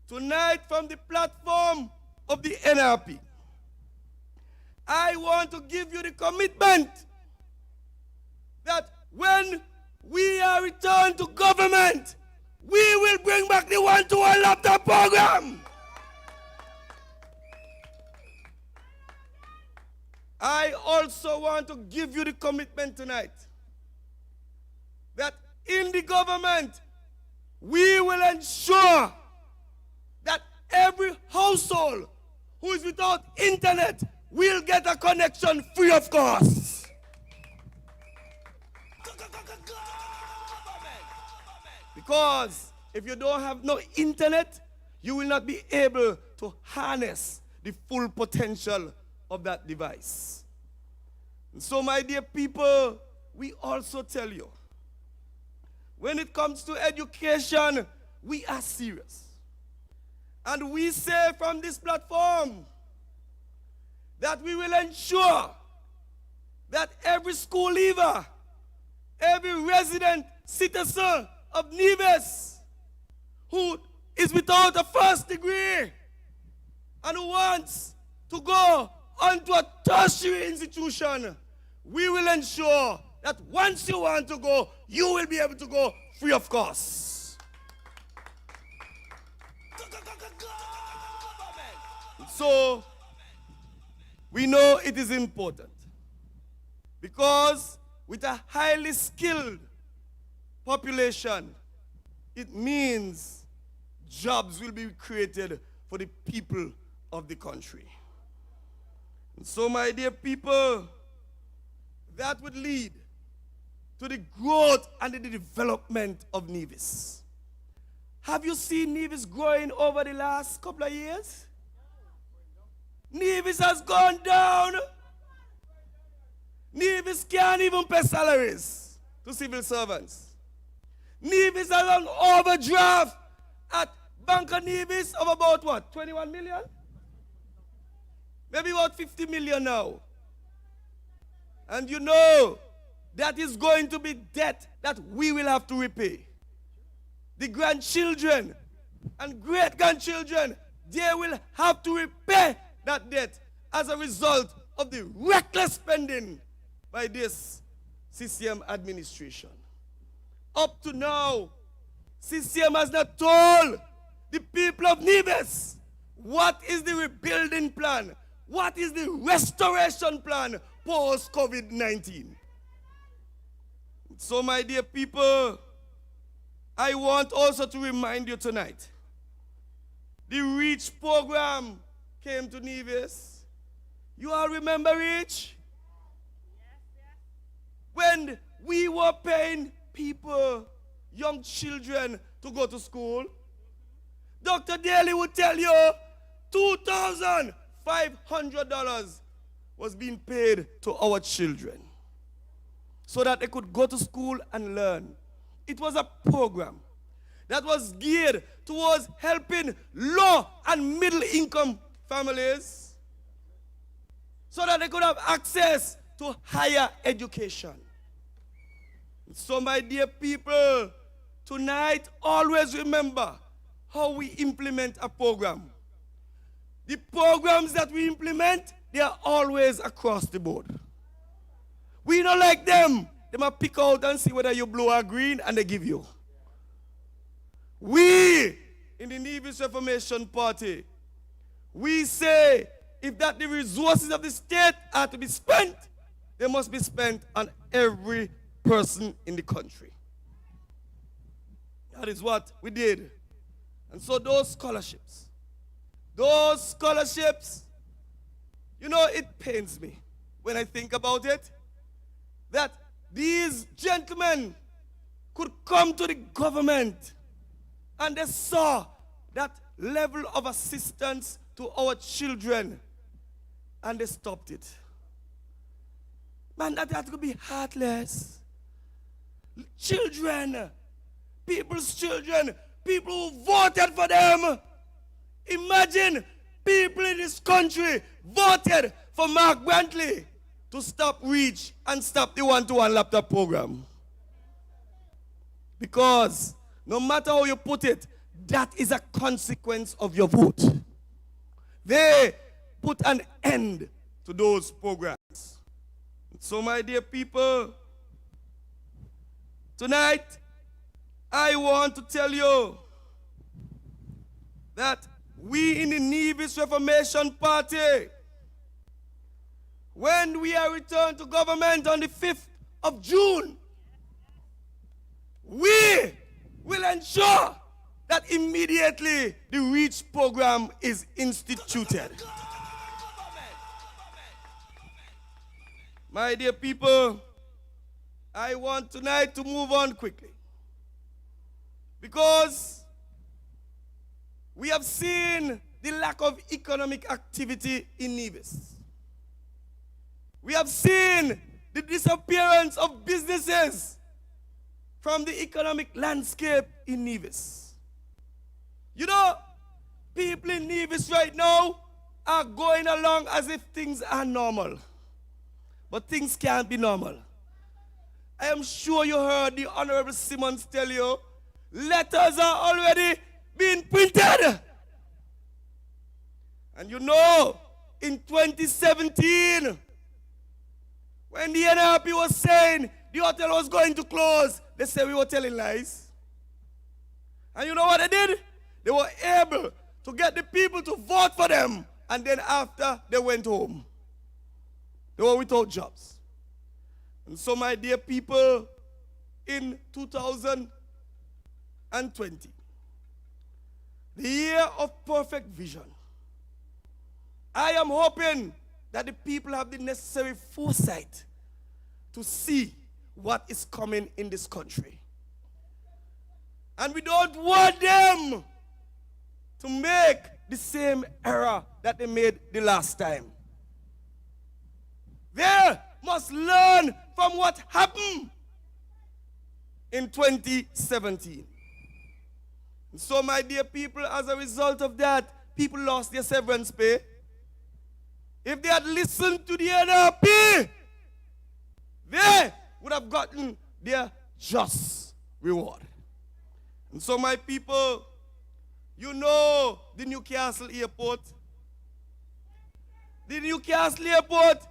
tonight from the platform of the NRP, I want to give you the commitment that when we are returned to government, we will bring back the one-to-one laptop program. I also want to give you the commitment tonight that in the government, we will ensure that every household who is without internet will get a connection free of cost. Because if you don't have no internet, you will not be able to harness the full potential of that device. And so, my dear people, we also tell you, when it comes to education, we are serious. And we say from this platform that we will ensure that every school leaver, every resident citizen of Nevis who is without a first degree and who wants to go onto a tertiary institution, we will ensure that once you want to go, you will be able to go free of cost. So, we know it is important because with a highly skilled population, it means jobs will be created for the people of the country. And so, my dear people, that would lead to the growth and the development of Nevis. Have you seen Nevis growing over the last couple of years? Nevis has gone down. Nevis can't even pay salaries to civil servants. Nevis is on overdraft at Bank of Nevis of about what, 21 million? Maybe about 50 million now. And you know, that is going to be debt that we will have to repay. The grandchildren and great-grandchildren, they will have to repay that debt as a result of the reckless spending by this CCM administration. Up to now, CCM has not told the people of Nevis what is the rebuilding plan, what is the restoration plan post-COVID-19. So, my dear people, I want also to remind you tonight, the REACH program came to Nevis. You all remember REACH? When we were paying people, young children, to go to school, Dr. Daly would tell you $2,500 was being paid to our children so that they could go to school and learn. It was a program that was geared towards helping low and middle income families so that they could have access to higher education. So, my dear people, tonight always remember how we implement a program. The programs that we implement, they are always across the board. We don't like them. They might pick out and see whether you blue or green, and they give you. We, in the Nevis Reformation Party, we say if that the resources of the state are to be spent, they must be spent on every person in the country. That is what we did. And so those scholarships, you know, it pains me when I think about it, that these gentlemen could come to the government and they saw that level of assistance to our children and they stopped it. Man, that could be heartless. Children, people's children, people who voted for them. Imagine people in this country voted for Mark Brantley to stop REACH and stop the one-to-one laptop program. Because no matter how you put it, that is a consequence of your vote. They put an end to those programs. So, my dear people, tonight, I want to tell you that we in the Nevis Reformation Party, when we are returned to government on the 5th of June, we will ensure that immediately the REACH program is instituted. My dear people, I want tonight to move on quickly, because we have seen the lack of economic activity in Nevis. We have seen the disappearance of businesses from the economic landscape in Nevis. You know, people in Nevis right now are going along as if things are normal. But things can't be normal. I am sure you heard the Honorable Simmons tell you, letters are already being printed. And you know, in 2017, when the NRP was saying the hotel was going to close, they said we were telling lies. And you know what they did? They were able to get the people to vote for them. And then after, they went home. They were without jobs. And so, my dear people, in 2020, the year of perfect vision, I am hoping that the people have the necessary foresight to see what is coming in this country. And we don't want them to make the same error that they made the last time. They must learn from what happened in 2017. And so, my dear people, as a result of that, people lost their severance pay. If they had listened to the NRP, they would have gotten their just reward. And so, my people, you know the Newcastle Airport. The Newcastle Airport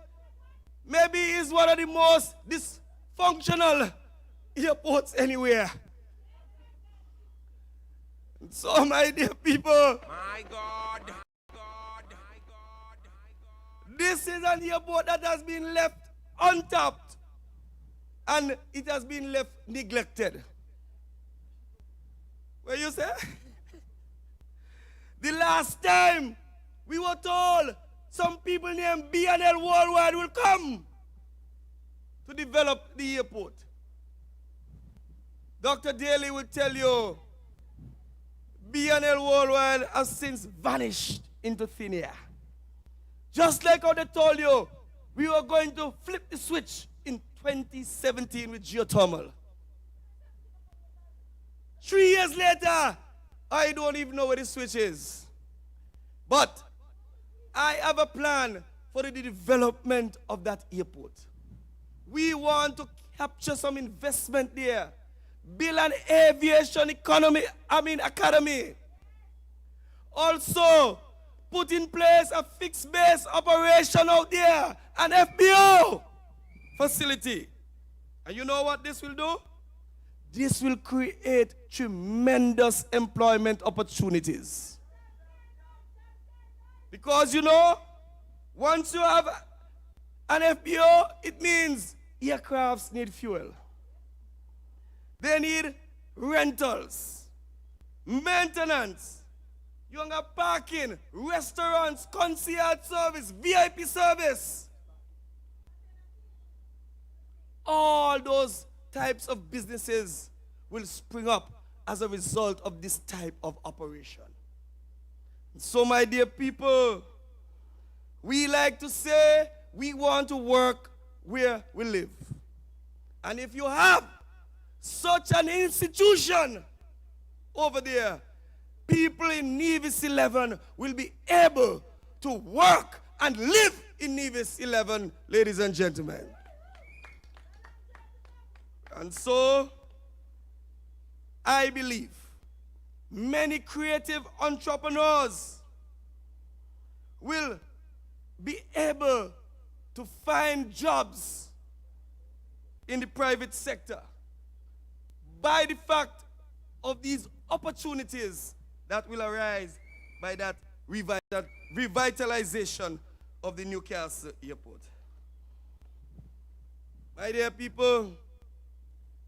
maybe is one of the most dysfunctional airports anywhere. And so, my dear people, My God. this is an airport that has been left untapped, and it has been left neglected. What you say? The last time we were told some people named B&L Worldwide will come to develop the airport. Dr. Daly will tell you B&L Worldwide has since vanished into thin air. Just like how they told you we were going to flip the switch in 2017 with geothermal. 3 years later, I don't even know where the switch is. But I have a plan for the development of that airport. We want to capture some investment there, build an aviation academy. Also, put in place a fixed base operation out there, an FBO facility. And you know what this will do? This will create tremendous employment opportunities. Because you know, once you have an FBO, it means aircrafts need fuel. They need rentals, maintenance, younger parking, restaurants, concierge service, VIP service. All those types of businesses will spring up as a result of this type of operation. So, my dear people, we like to say we want to work where we live. And if you have such an institution over there, people in Nevis 11 will be able to work and live in Nevis 11, ladies and gentlemen. And so, I believe many creative entrepreneurs will be able to find jobs in the private sector by the fact of these opportunities that will arise by that revitalization of the Newcastle airport. My dear people,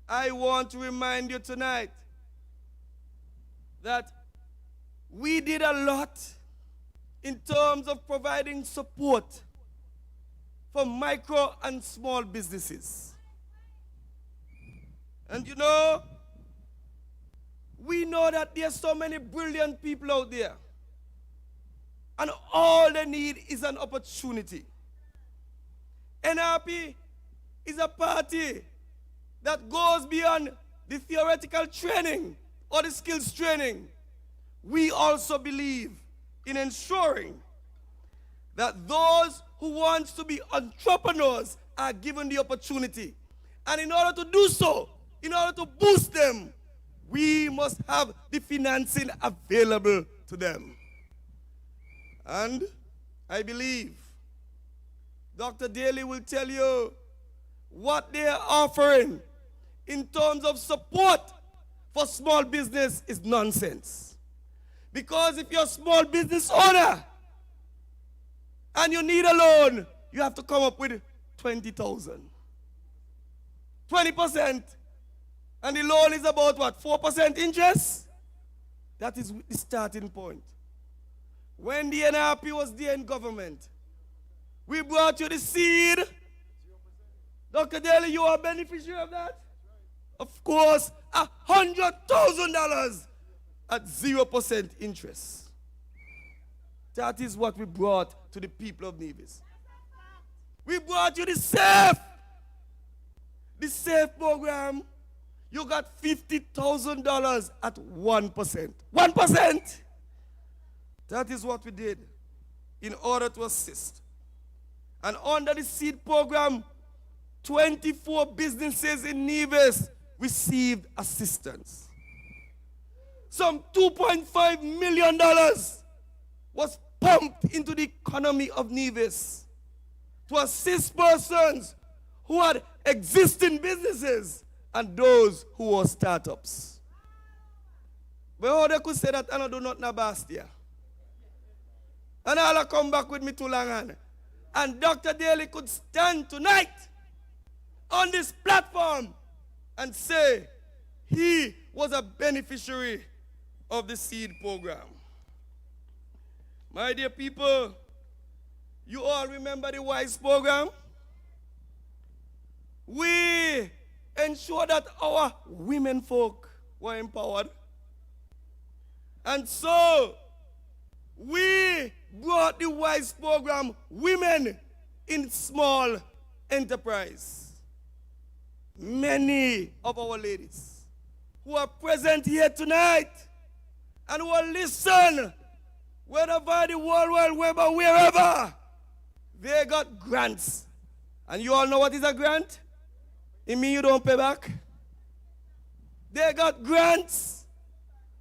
I want to remind you tonight that we did a lot in terms of providing support for micro and small businesses. And you know, we know that there's so many brilliant people out there, and all they need is an opportunity. NRP is a party that goes beyond the theoretical training or the skills training. We also believe in ensuring that those who want to be entrepreneurs are given the opportunity. And in order to do so, in order to boost them, we must have the financing available to them. And I believe Dr. Daly will tell you what they are offering in terms of support for small business is nonsense. Because if you're a small business owner and you need a loan, you have to come up with 20,000. 20%. And the loan is about what, 4% interest? That is the starting point. When the NRP was there in government, we brought you the seed. Dr. Daly, you are a beneficiary of that? Of course, $100,000 at 0% interest. That is what we brought to the people of Nevis. We brought you the SAFE. The SAFE program, you got $50,000 at 1%. 1%! That is what we did in order to assist. And under the seed program, 24 businesses in Nevis received assistance. Some $2.5 million was pumped into the economy of Nevis to assist persons who had existing businesses and those who were startups. But how they could say that I do not know Bastia? And I'll come back with me to Langan. And Dr. Daly could stand tonight on this platform and say he was a beneficiary of the seed program. My dear people, you all remember the WISE program? We ensure that our women folk were empowered. And so we brought the WISE program, Women in Small Enterprise. Many of our ladies who are present here tonight and who will listen, whether by the World Wide Web or wherever, they got grants. And you all know what is a grant? It means you don't pay back. They got grants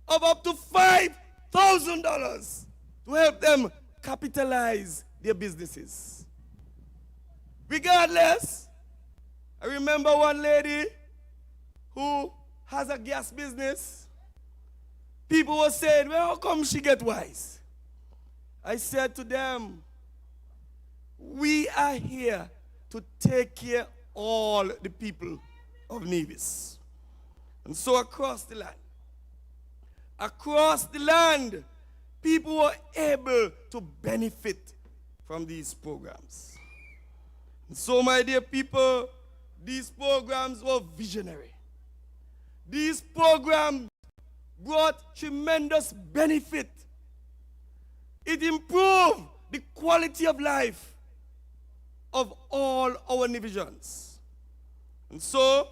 of up to $5,000 to help them capitalize their businesses. Regardless, I remember one lady who has a gas business. People were saying, well, how come she get WISE? I said to them, we are here to take care of all the people of Nevis. And so across the land, people were able to benefit from these programs. And so, my dear people, these programs were visionary. These programs brought tremendous benefit. It improved the quality of life of all our Nevisians. And so,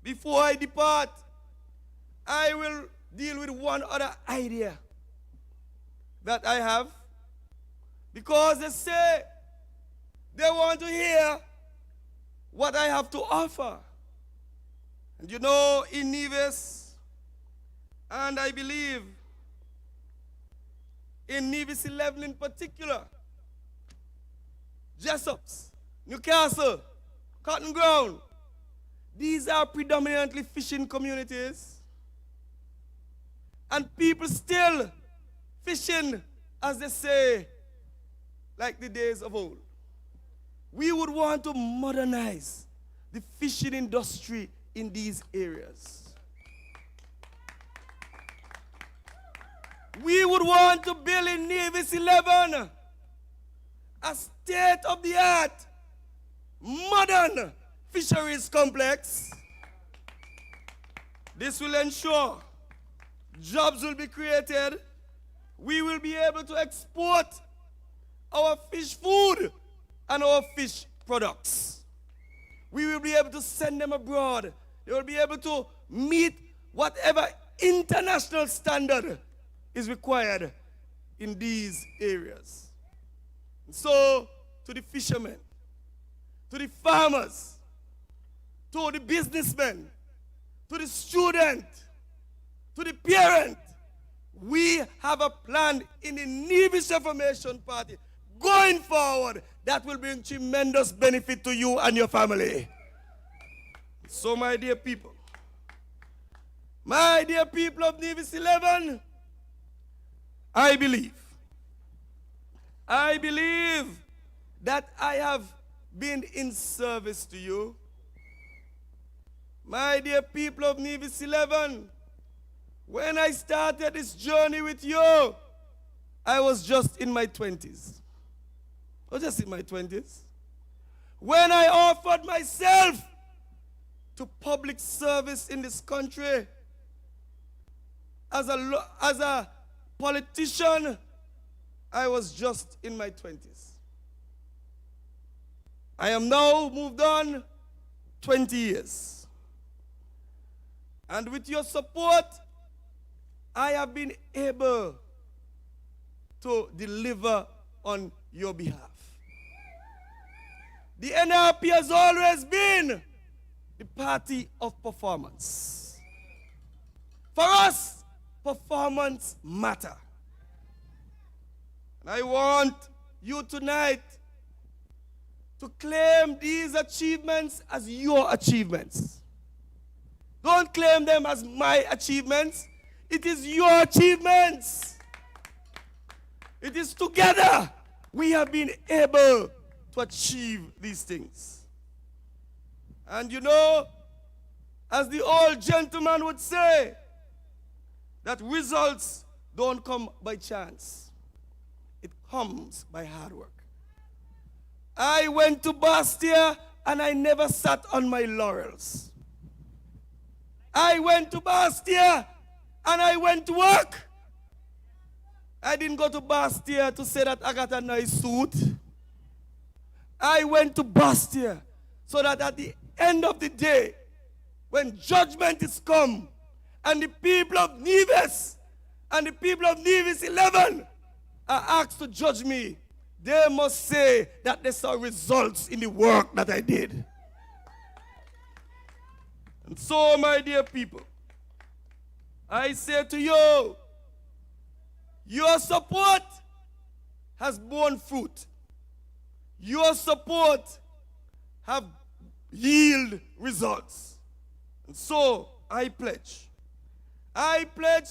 before I depart, I will deal with one other idea that I have, because they say they want to hear what I have to offer. And you know, in Nevis, And I believe in Nevis 11 in particular, Jessops, Newcastle, Cotton Ground, these are predominantly fishing communities. And people still fishing, as they say, like the days of old. We would want to modernize the fishing industry in these areas. We would want to build in Nevis 11 a state-of-the-art, modern fisheries complex. This will ensure jobs will be created. We will be able to export our fish food and our fish products. We will be able to send them abroad. They will be able to meet whatever international standard is required in these areas. So, to the fishermen, to the farmers, to the businessmen, to the student, to the parent, we have a plan in the Nevis Reformation Party going forward that will bring tremendous benefit to you and your family. So, my dear people of Nevis 11, I believe that I have been in service to you. My dear people of Nevis 11, when I started this journey with you, I was just in my 20s. I was just in my 20s. When I offered myself to public service in this country as a politician, I was just in my 20s. I am now moved on 20 years. And with your support, I have been able to deliver on your behalf. The NRP has always been the party of performance. For us, performance matters. And I want you tonight to claim these achievements as your achievements. Don't claim them as my achievements. It is your achievements. It is together we have been able to achieve these things. And you know, as the old gentleman would say, that results don't come by chance. It comes by hard work. I went to Bastia and I never sat on my laurels. I went to Bastia and I went to work. I didn't go to Bastia to say that I got a nice suit. I went to Bastia so that at the end of the day, when judgment is come, and the people of Nevis and the people of Nevis 11 are asked to judge me, they must say that they saw results in the work that I did. And so, my dear people, I say to you, your support has borne fruit. Your support have yield results. And so, I pledge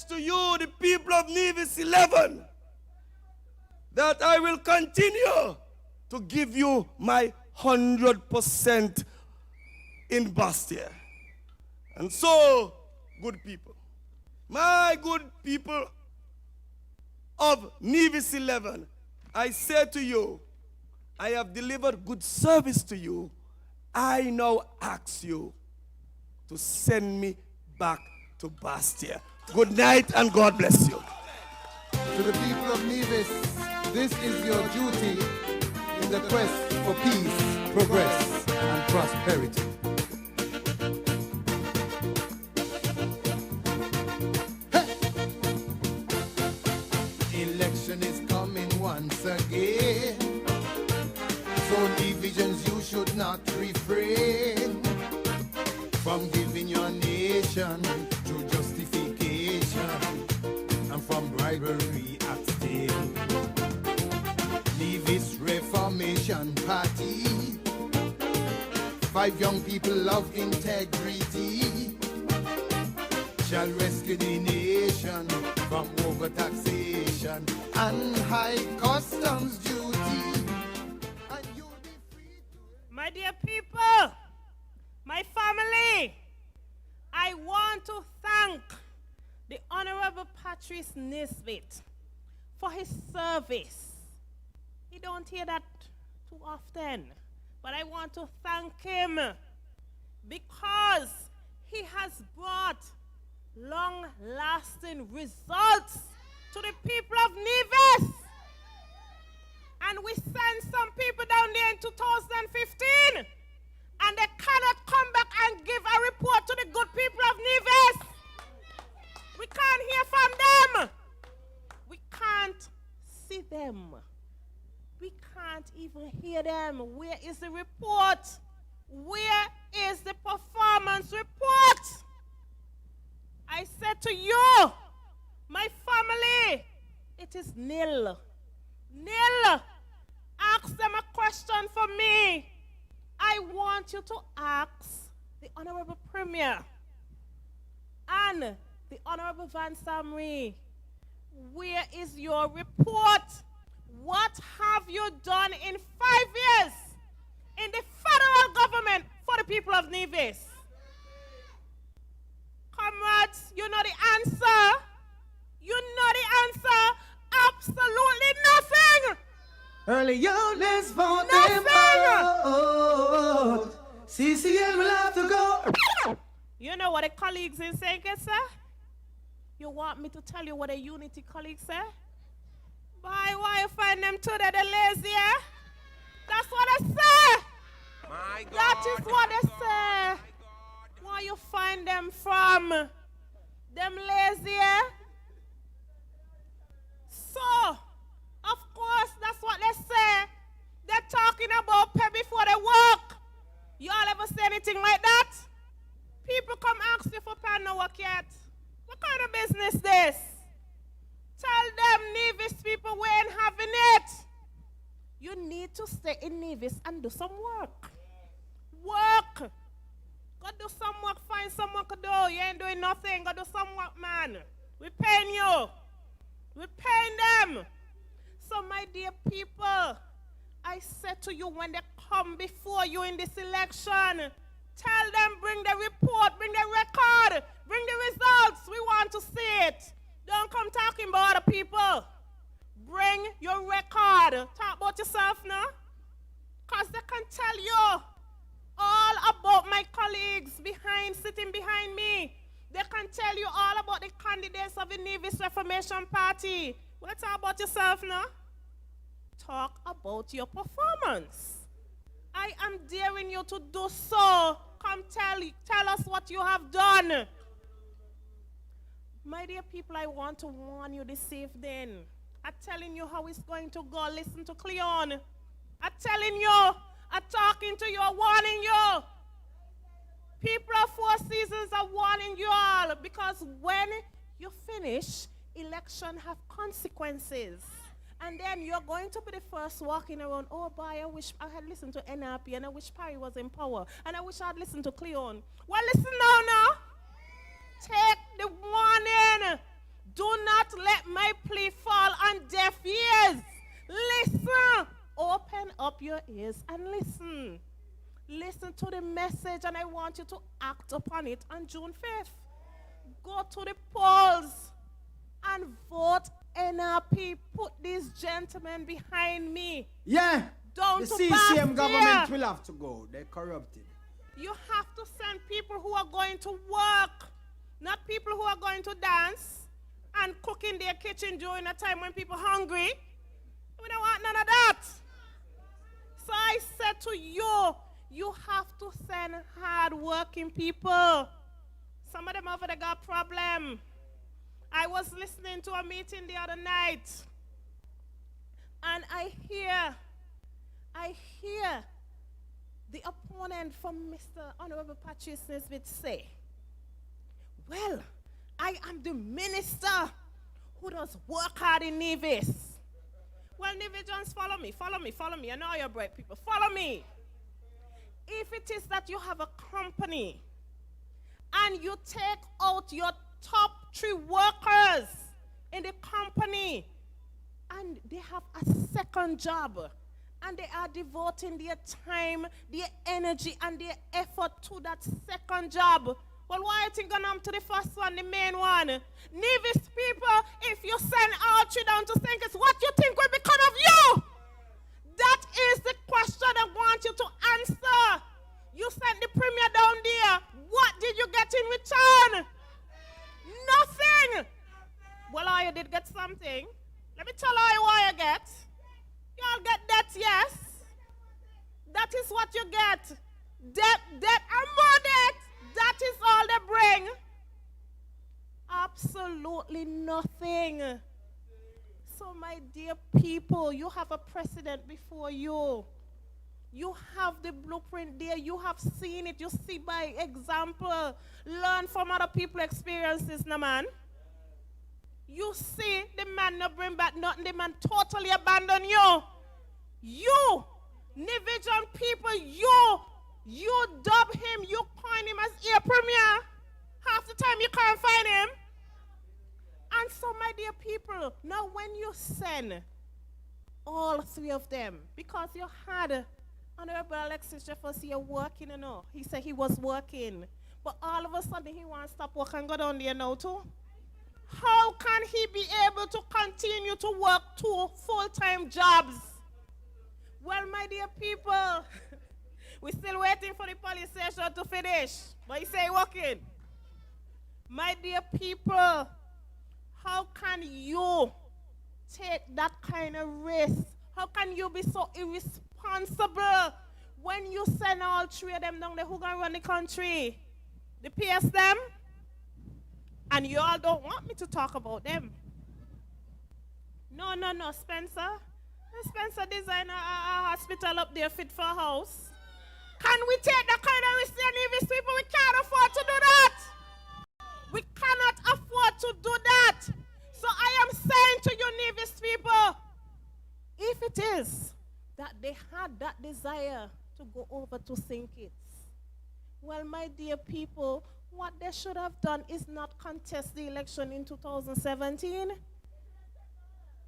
to you, the people of Nevis 11, that I will continue to give you my 100% in Bastia. And so, good people, my good people of Nevis 11, I say to you, I have delivered good service to you. I now ask you to send me back to Bastia. Good night and God bless you. To the people of Nevis, this is your duty in the quest for peace, progress, and prosperity. Hey! Election is coming once again, so divisions you should not refrain from giving your nation true justification. deprive young people of integrity shall rescue the nation from overtaxation and high customs duty. And you'll be free to... My dear people, my family, I want to thank the Honorable Patrice Nisbet for his service. You don't hear that too often, but I want to thank him because he has brought long-lasting results to the people of Nevis. And we sent some people down there in 2015, and they cannot come back and give a report to the good people of Nevis. We can't hear from them. We can't see them. We can't even hear them. Where is the report? Where is the performance report? I said to you, my family, it is nil. Nil. Ask them a question for me. I want you to ask the Honorable Premier and the Honorable Van Samri, where is your report? What have you done in 5 years in the federal government for the people of Nevis? Comrades, you know the answer. You know the answer. Absolutely nothing. Early young, let's vote Nothing. them out. CCN will have to go. You know what the colleagues in Senke say? You want me to tell you what the Unity colleagues say? Why you find them today, the lazy, eh? That's what they say. My God, That is what they say. Where you find them from? Them lazy, eh? So, of course, that's what they say. They're talking about pay before they work. You all ever say anything like that? People come ask you for pay no work yet. What kind of business this? Tell them Nevis people we ain't having it. You need to stay in Nevis and do some work. Work. Go do some work, find some work to do. You ain't doing nothing. Go do some work, man. We paying you. We paying them. So my dear people, I said to you when they come before you in this election, tell them bring the report, bring the record, bring the results. We want to see it. Don't come talking about other people. Bring your record. Talk about yourself now. Because they can tell you all about my colleagues sitting behind me. They can tell you all about the candidates of the Nevis Reformation Party. Well, talk about yourself now. Talk about your performance. I am daring you to do so. Come tell us what you have done. My dear people, I want to warn you this evening. I'm telling you how it's going to go. Listen to Cleon. I'm telling you. I'm talking to you. I'm warning you. People of Four Seasons are warning you all. Because when you finish, election have consequences. And then you're going to be the first walking around, oh boy, I wish I had listened to NRP and I wish Parry was in power. And I wish I had listened to Cleon. Well, listen now. Take the warning. Do not let my plea fall on deaf ears. Listen. Open up your ears and listen. Listen to the message, and I want you to act upon it on June 5th. Go to the polls and vote NRP. Put these gentlemen behind me. Yeah. Down the to CCM government Bastia. will have to go. They're corrupted. You have to send people who are going to work, not people who are going to dance and cook in their kitchen during a time when people are hungry. We don't want none of that. So I said to you, you have to send hard-working people. Some of them over there got problem. I was listening to a meeting the other night, and I hear the opponent from Mr. Honorable Patrice Nisbet say, well, I am the minister who does work hard in Nevis. Well, Nevis, follow me. I know you're bright people. Follow me. if it is that you have a company and you take out your top 3 workers in the company and they have a second job and they are devoting their time, their energy, and their effort to that second job, well, why you think gonna to the first one, the main one? Nevis people, if you send all 3 down to sink, it's what you think will become of you? That is the question I want you to answer. You sent the premier down there. What did you get in return? Nothing. Well, you did get something. Let me tell you what you get. You all get debt, yes. That is what you get. Debt, and more debt. That is all they bring. Absolutely nothing. So, my dear people, you have a precedent before you. You have the blueprint there. You have seen it. You see by example. Learn from other people's experiences, no man. You see the man not bring back nothing. The man totally abandon you. You, Nivision people, you dub him. You coin him as ear premier. Half the time you can't find him. And so, my dear people, now when you send all 3 of them, because you had Honorable Alexis Jefferson working, you know, he said he was working, but all of a sudden he wants to stop work and go down there now too. How can he be able to continue to work 2 full-time jobs? Well, my dear people, we're still waiting for the police station to finish, but he say working. My dear people, how can you take that kind of risk? How can you be so irresponsible when you send all 3 of them down there? Who gonna run the country? The PS them? And you all don't want me to talk about them. No, Spencer. Spencer design a hospital up there fit for a house. Can we take that kind of risk and Nevis people? We can't afford to do that. We cannot afford to do that. So I am saying to you, Nevis people, if it is that they had that desire to go over to St. Kitts, well, my dear people, what they should have done is not contest the election in 2017.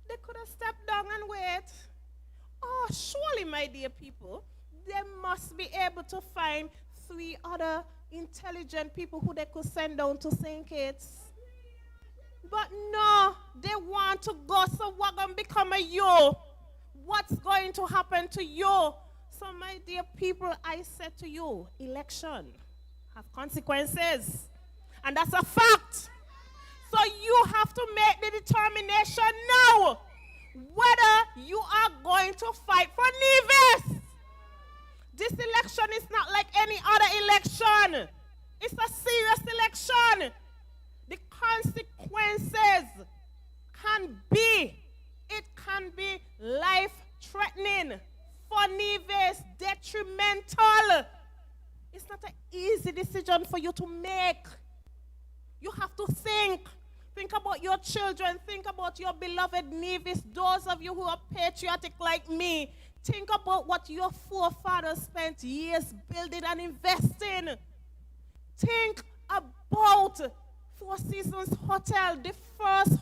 They could have stepped down and wait. Oh, surely, my dear people, they must be able to find 3 other intelligent people who they could send down to St. Kitts. But no, they want to go, so what going to become of you? What's going to happen to you? So, my dear people, I said to you, election have consequences. And that's a fact. So you have to make the determination now whether you are going to fight for Nevis. This election is not like any other election. It's a serious election. The consequences can be life-threatening, for Nevis, detrimental. It's not an easy decision for you to make. You have to think. Think about your children. Think about your beloved Nevis. Those of you who are patriotic like me, think about what your forefathers spent years building and investing. Think about Four Seasons Hotel, the first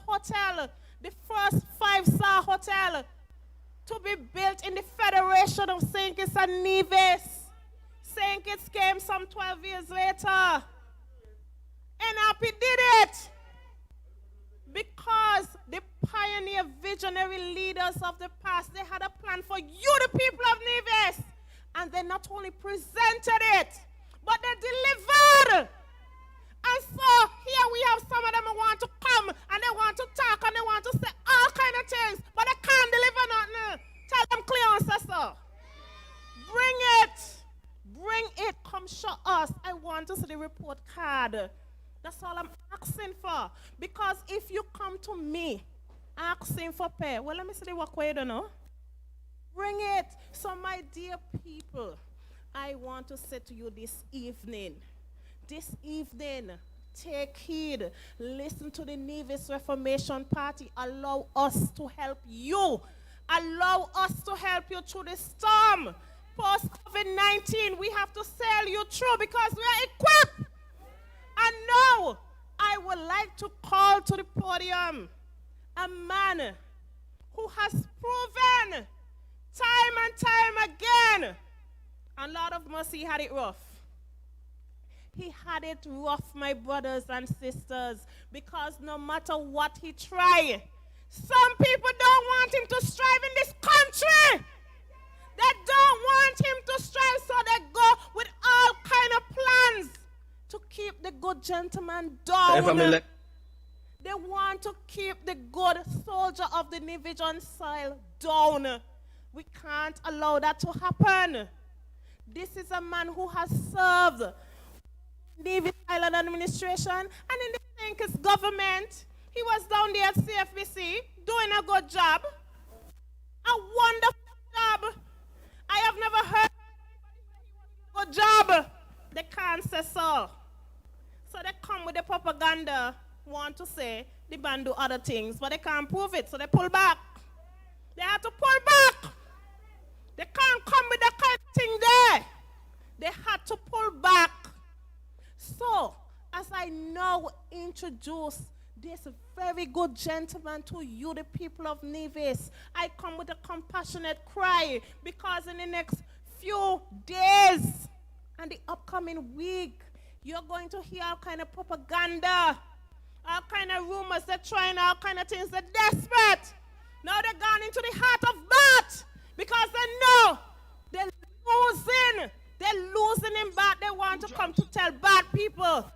5-star hotel to be built in the Federation of St. Kitts and Nevis. St. Kitts came some 12 years later. NRP did it because the pioneer visionary leaders of the past, they had a plan for you, the people of Nevis. And they not only presented it, but they delivered. And so here we have some of them who want to come and they want to talk and they want to say all kind of things, but they can't deliver nothing. Tell them clear on, sister. Bring it. Come show us. I want to see the report card. That's all I'm asking for. Because if you come to me asking for pay, well, let me see the work where you don't know. Bring it. So, my dear people, I want to say to you this evening, take heed. Listen to the Nevis Reformation Party. Allow us to help you. Allow us to help you through the storm. post-COVID-19, we have to sail you through because we are equipped. And now, I would like to call to the podium a man who has proven time and time again, and Lord of Mercy had it rough. He had it rough, my brothers and sisters, because no matter what he tried, some people don't want him to strive in this country. They don't want him to strive, so they go with all kind of plans to keep the good gentleman down. They want to keep the good soldier of the Nivision soil down. We can't allow that to happen. This is a man who has served Navy Island Administration and in the Sankers government. He was down there at CFBC doing a good job. A wonderful job. I have never heard a good job. They can't say so. So they come with the propaganda, want to say the band do other things, but they can't prove it, so they pull back. They have to pull back. They can't come with that kind of thing there. They had to pull back. So, as I now introduce this very good gentleman to you, the people of Nevis, I come with a compassionate cry because in the next few days and the upcoming week, you're going to hear all kind of propaganda, all kind of rumors. They're trying all kind of things. They're desperate. Now they're gone into the heart of Bat because they know they're losing. They're losing in Bat. They want to come to tell bad people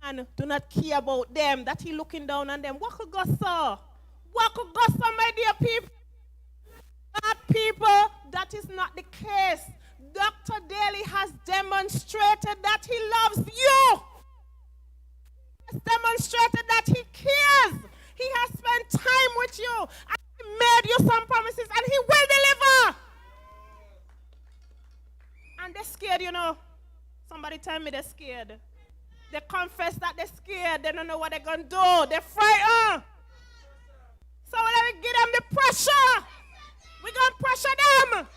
and do not care about them, that he looking down on them. What could go so? What could go so, my dear people? Bad people, that is not the case. Dr. Daly has demonstrated that he loves you. He has demonstrated that he cares. He has spent time with you. And he made you some promises and he will deliver. And they're scared, you know. Somebody tell me they're scared. They confess that they're scared. They don't know what they're going to do. They're frightened. So let me give them the pressure. We're going to pressure them.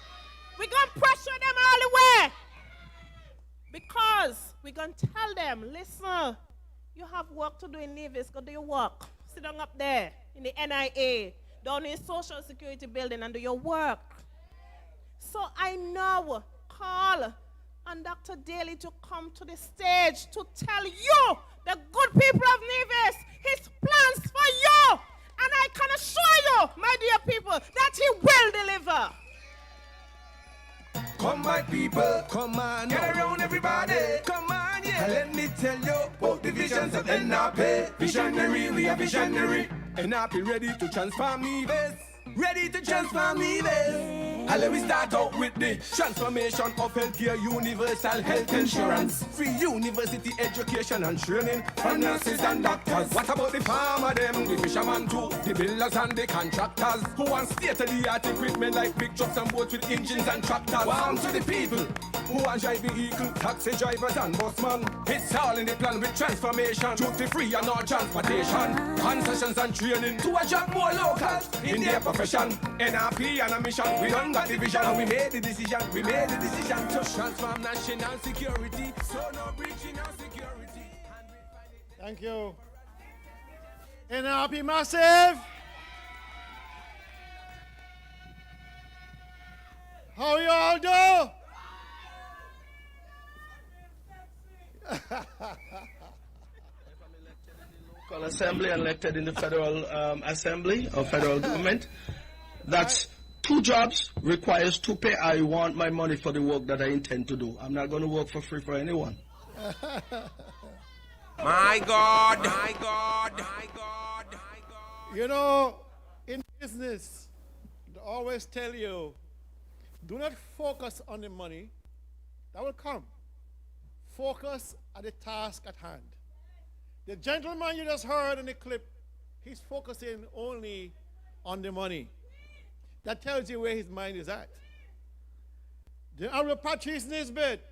We're going to pressure them all the way. Because we're going to tell them, listen, you have work to do in Nevis. Go do your work. Sit down up there in the NIA, down in Social Security building and do your work. So I now call on Dr. Daly to come to the stage to tell you, the good people of Nevis, his plans for you. And I can assure you, my dear people, that he will deliver. Come my people, come on, get around everybody, come on, yeah. Let me tell you about the visions of NRP. Visionary, we are visionary. NRP ready to transform Nevis. Ready to transform Nevis. And let me start out with the transformation of healthcare, universal health insurance, free university education and training for nurses and doctors. What about the farmer them, the fishermen too, the builders and the contractors who want state-of-the-art equipment like big trucks and boats with engines and tractors? Warm to the people who want drive vehicle, taxi drivers and busmen. It's all in the plan with transformation, duty-free and all transportation, concessions and training to attract more locals in their profession. NRP and a mission, we done got the vision and we made the decision. We made the decision to transform national security, so no breaching our security. Thank you. NRP Massive. How you all do? Local assembly and elected in the federal assembly or federal government. That's 2 jobs, requires 2 pay. I want my money for the work that I intend to do. I'm not going to work for free for anyone. My God, my God, my God, my God. You know, in business, they always tell you, do not focus on the money. That will come. Focus at the task at hand. The gentleman you just heard in the clip, he's focusing only on the money. That tells you where his mind is at. The Honorable Patrice Nisbet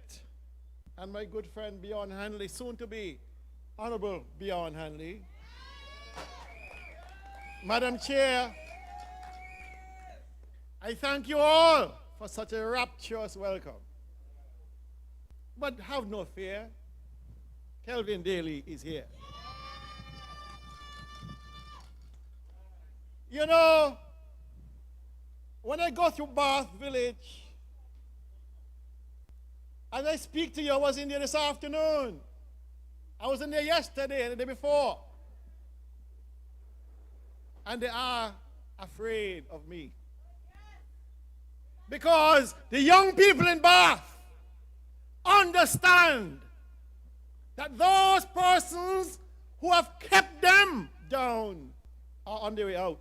and my good friend Beyond Hanley, soon to be Honorable Beyond Hanley. Madam Chair, I thank you all for such a rapturous welcome. But have no fear. Kelvin Daly is here. You know, when I go through Bath Village, and I speak to you, I was in there this afternoon. I was in there yesterday and the day before. And they are afraid of me. Because the young people in Bath understand that those persons who have kept them down are on their way out.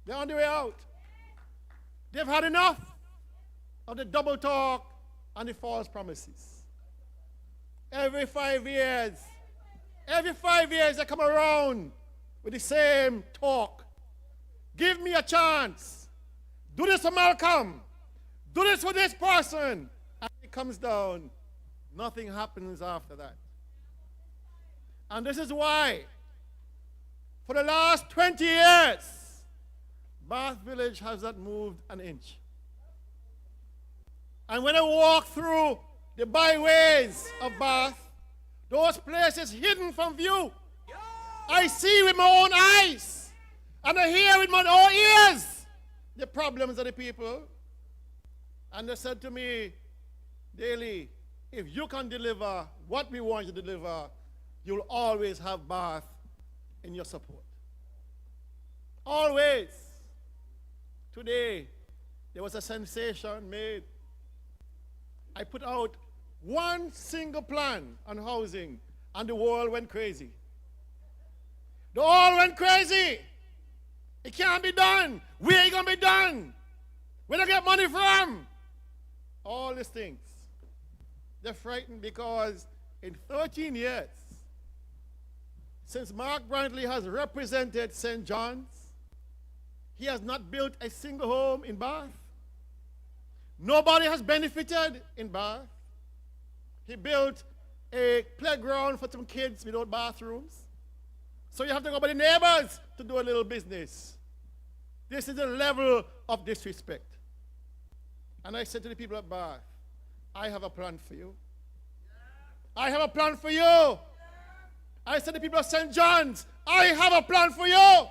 They're on their way out. They've had enough of the double talk and the false promises. Every 5 years they come around with the same talk. Give me a chance. Do this for Malcolm. Do this for this person. And it comes down. Nothing happens after that. And this is why, for the last 20 years, Bath Village has not moved an inch. And when I walk through the byways of Bath, those places hidden from view, I see with my own eyes, and I hear with my own ears the problems of the people. And they said to me, Daly, if you can deliver what we want you to deliver, you'll always have Bath in your support. Always. Today, there was a sensation made. I put out one single plan on housing, and the world went crazy. They all went crazy. It can't be done. Where are you going to be done? Where do I get money from? All these things. They're frightened because in 13 years, since Mark Brantley has represented St. John's, he has not built a single home in Bath. Nobody has benefited in Bath. He built a playground for some kids without bathrooms. So you have to go by the neighbors to do a little business. This is the level of disrespect. And I said to the people at Bath, I have a plan for you. I have a plan for you. I said to the people of St. John's, I have a plan for you.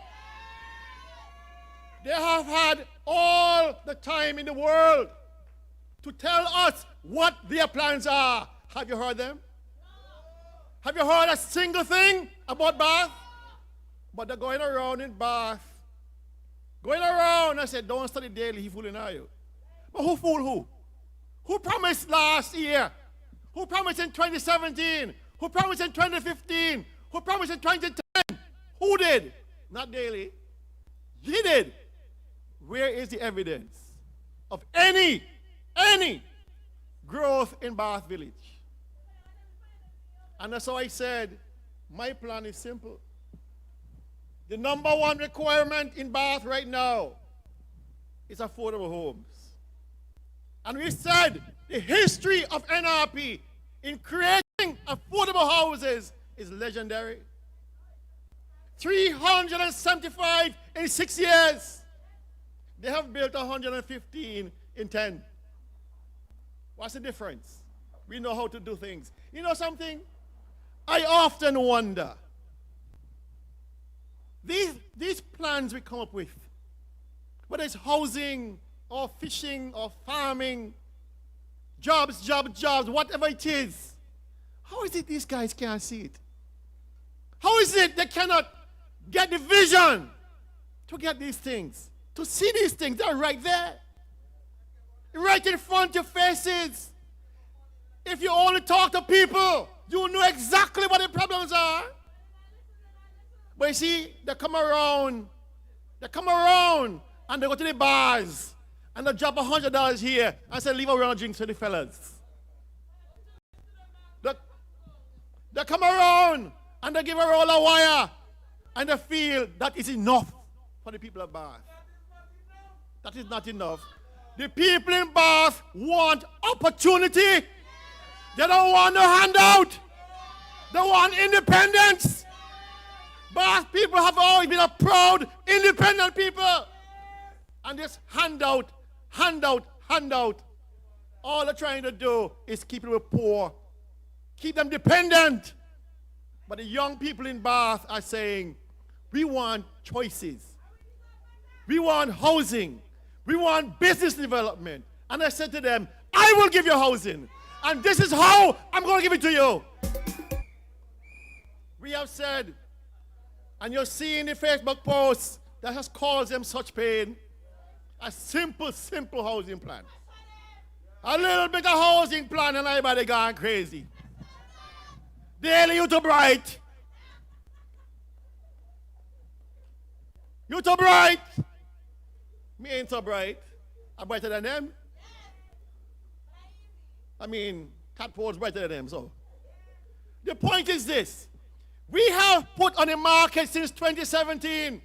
They have had all the time in the world to tell us what their plans are. Have you heard them? Have you heard a single thing about Bath? But they're going around in Bath. Going around, I said, don't study daily, he fooling are you. But who fooled who? Who promised last year? Who promised in 2017? Who promised in 2015? Who promised in 2010? Who did? Not daily. He did. Where is the evidence of any growth in Bath Village? And that's how I said, my plan is simple. The number one requirement in Bath right now is affordable homes. And we said the history of NRP in creating affordable houses is legendary. 375 in 6 years. They have built 115 in 10. What's the difference? We know how to do things. You know something? I often wonder, these plans we come up with, whether it's housing or fishing or farming, jobs, whatever it is, how is it these guys can't see it? How is it they cannot get the vision to get these things, to see these things? They're right there, right in front of your faces. If you only talk to people, you know exactly what the problems are. But you see, they come around and they go to the bars and they drop $100 here and say, leave around drinks for the fellas. They come around and they give a roll of wire and they feel that is enough for the people of Bath. That is not enough. The people in Bath want opportunity. They don't want no handout. They want independence. Bath people have always been a proud, independent people. And this handout handout, handout. All they're trying to do is keep people poor, keep them dependent. But the young people in Bath are saying, we want choices. We want housing. We want business development. And I said to them, I will give you housing. And this is how I'm going to give it to you. We have said, and you'll see in the Facebook post that has caused them such pain, a simple, simple housing plan. A little bit of housing plan and everybody gone crazy. Daily, you too bright. You too bright. Me ain't so bright. I'm brighter than them. I mean, Catpole's brighter than them, so. The point is this. We have put on the market since 2017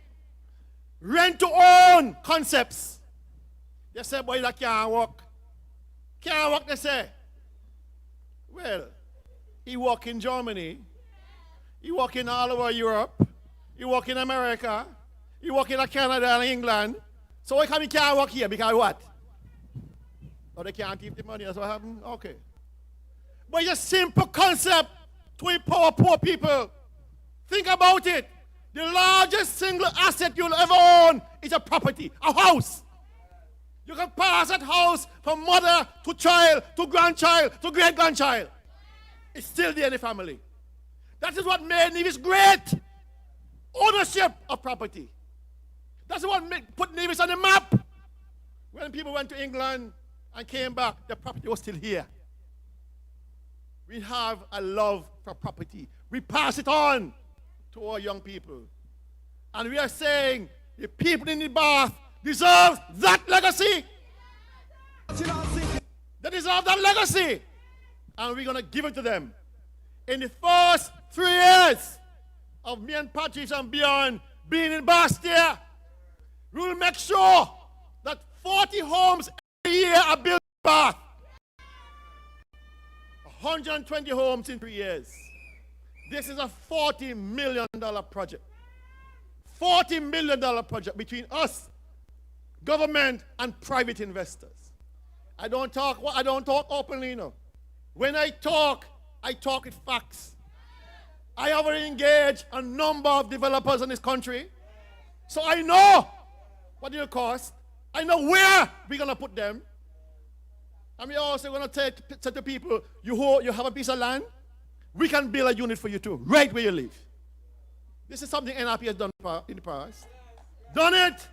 rent-to-own concepts. They say, boy, that can't work. Can't work, they say. Well, he work in Germany. He work in all over Europe. He work in America. He work in Canada and England. So why come he can't work here? Because what? Oh, they can't keep the money. That's what happened? Okay. But it's a simple concept to empower poor people. Think about it. The largest single asset you'll ever own is a property, a house. You can pass that house from mother to child to grandchild to great-grandchild. It's still there in the family. That is what made Nevis great. Ownership of property. That's what put Nevis on the map. When people went to England and came back, the property was still here. We have a love for property. We pass it on to our young people. And we are saying the people in the Bath deserve that legacy. They deserve that legacy. And we're going to give it to them. In the first 3 years of me and Patrice and Bjorn being in Bastia, we will make sure that 40 homes every year are built in Bath. 120 homes in 3 years. This is a $40 million project. $40 million project between us, government, and private investors. I don't talk openly, you know. When I talk with facts. I have already engaged a number of developers in this country. So I know what it will cost. I know where we're going to put them. And we're also going to say to people, you have a piece of land, we can build a unit for you too, right where you live. This is something NRP has done in the past. Done it.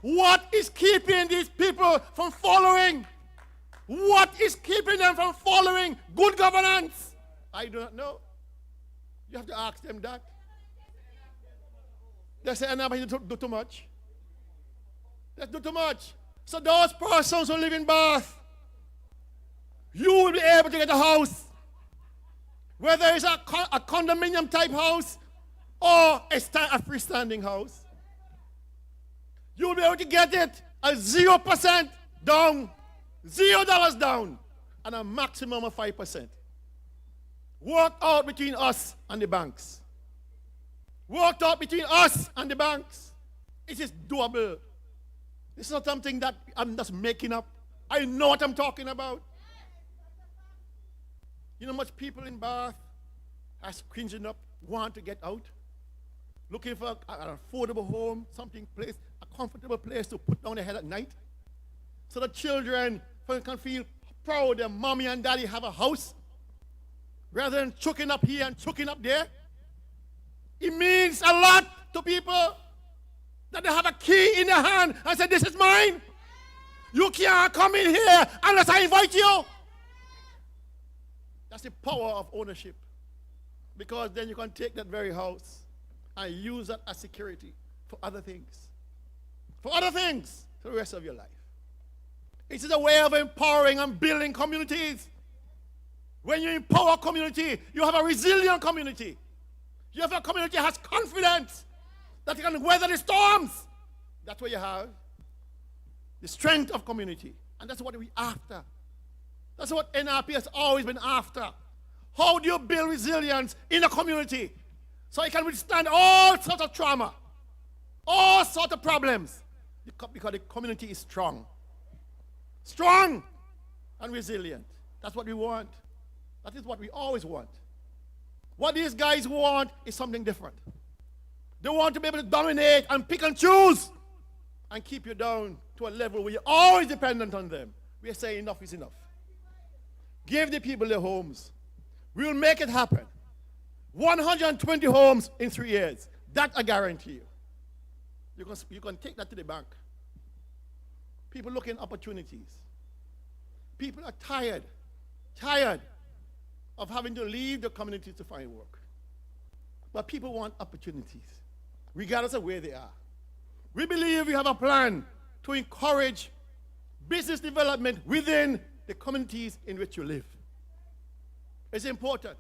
What is keeping these people from following? What is keeping them from following good governance? I do not know. You have to ask them that. They say NRP do too much. Let's do too much. So those persons who live in Bath, you will be able to get a house. Whether it's a condominium type house or a freestanding house. You will be able to get it at 0% down, $0 down, and a maximum of 5%. Worked out between us and the banks. Worked out between us and the banks. It is doable. This is not something that I'm just making up. I know what I'm talking about. You know how much people in Bath are cringing up, want to get out, looking for an affordable home, a comfortable place to put down their head at night, so that children can feel proud that mommy and daddy have a house, rather than chucking up here and chucking up there. It means a lot to people that they have a key in their hand and say, this is mine. You can't come in here unless I invite you. That's the power of ownership. Because then you can take that very house and use that as security for other things. For other things for the rest of your life. It is a way of empowering and building communities. When you empower a community, you have a resilient community. You have a community that has confidence that it can weather the storms. That's what you have. The strength of community. And that's what we're after. That's what NRP has always been after. How do you build resilience in a community so it can withstand all sorts of trauma, all sorts of problems? Because the community is strong. strong and resilient. That's what we want. That is what we always want. What these guys want is something different. They want to be able to dominate and pick and choose and keep you down to a level where you're always dependent on them. We are saying enough is enough. Give the people their homes. We will make it happen. 120 homes in 3 years. That I guarantee you. You can take that to the bank. People looking opportunities. People are tired of having to leave the community to find work. But people want opportunities, regardless of where they are. We believe we have a plan to encourage business development within the communities in which you live. It's important.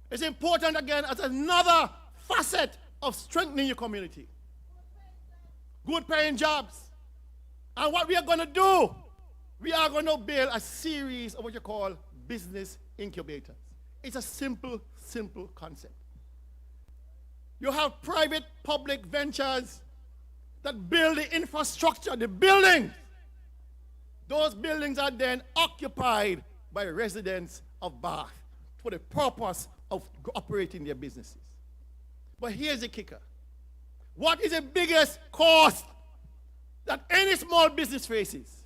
It's important, again, as another facet of strengthening your community. Good paying jobs. And what we are going to do, we are going to build a series of what you call business incubators. It's a simple concept. You have private-public ventures that build the infrastructure, the buildings. Those buildings are then occupied by residents of Bath for the purpose of operating their businesses. But here's the kicker. What is the biggest cost that any small business faces?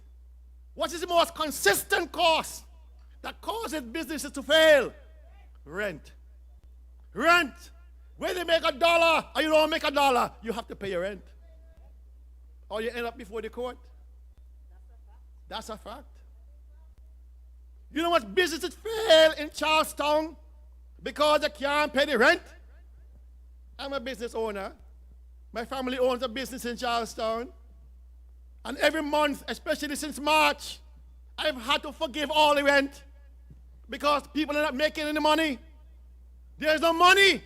What is the most consistent cost that causes businesses to fail? Rent. Rent. When they make $1 or you don't make $1, you have to pay your rent. Or you end up before the court. That's a fact. You know what businesses fail in Charlestown because they can't pay the rent? I'm a business owner. My family owns a business in Charlestown. And every month, especially since March, I've had to forgive all the rent because people are not making any money. There's no money.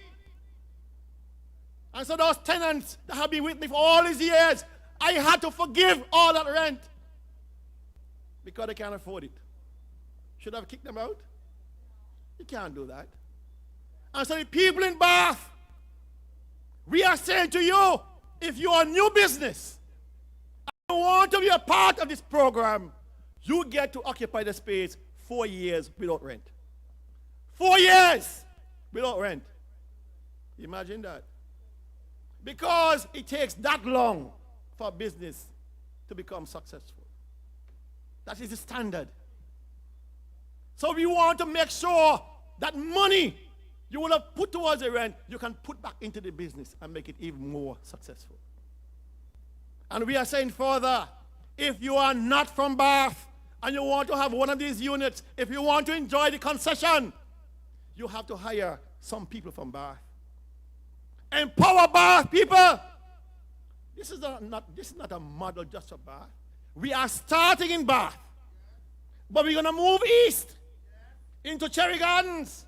And so those tenants that have been with me for all these years, I had to forgive all that rent because they can't afford it. Should I have kicked them out? You can't do that. And so the people in Bath, we are saying to you, if you are a new business and you want to be a part of this program, you get to occupy the space 4 years without rent. 4 years without rent. Imagine that. Because it takes that long for a business to become successful. That is the standard. So we want to make sure that money you would have put towards the rent, you can put back into the business and make it even more successful. And we are saying further, if you are not from Bath and you want to have one of these units, if you want to enjoy the concession, you have to hire some people from Bath. Empower Bath people. This is not a model just for Bath. We are starting in Bath, but we're going to move east into Cherry Gardens.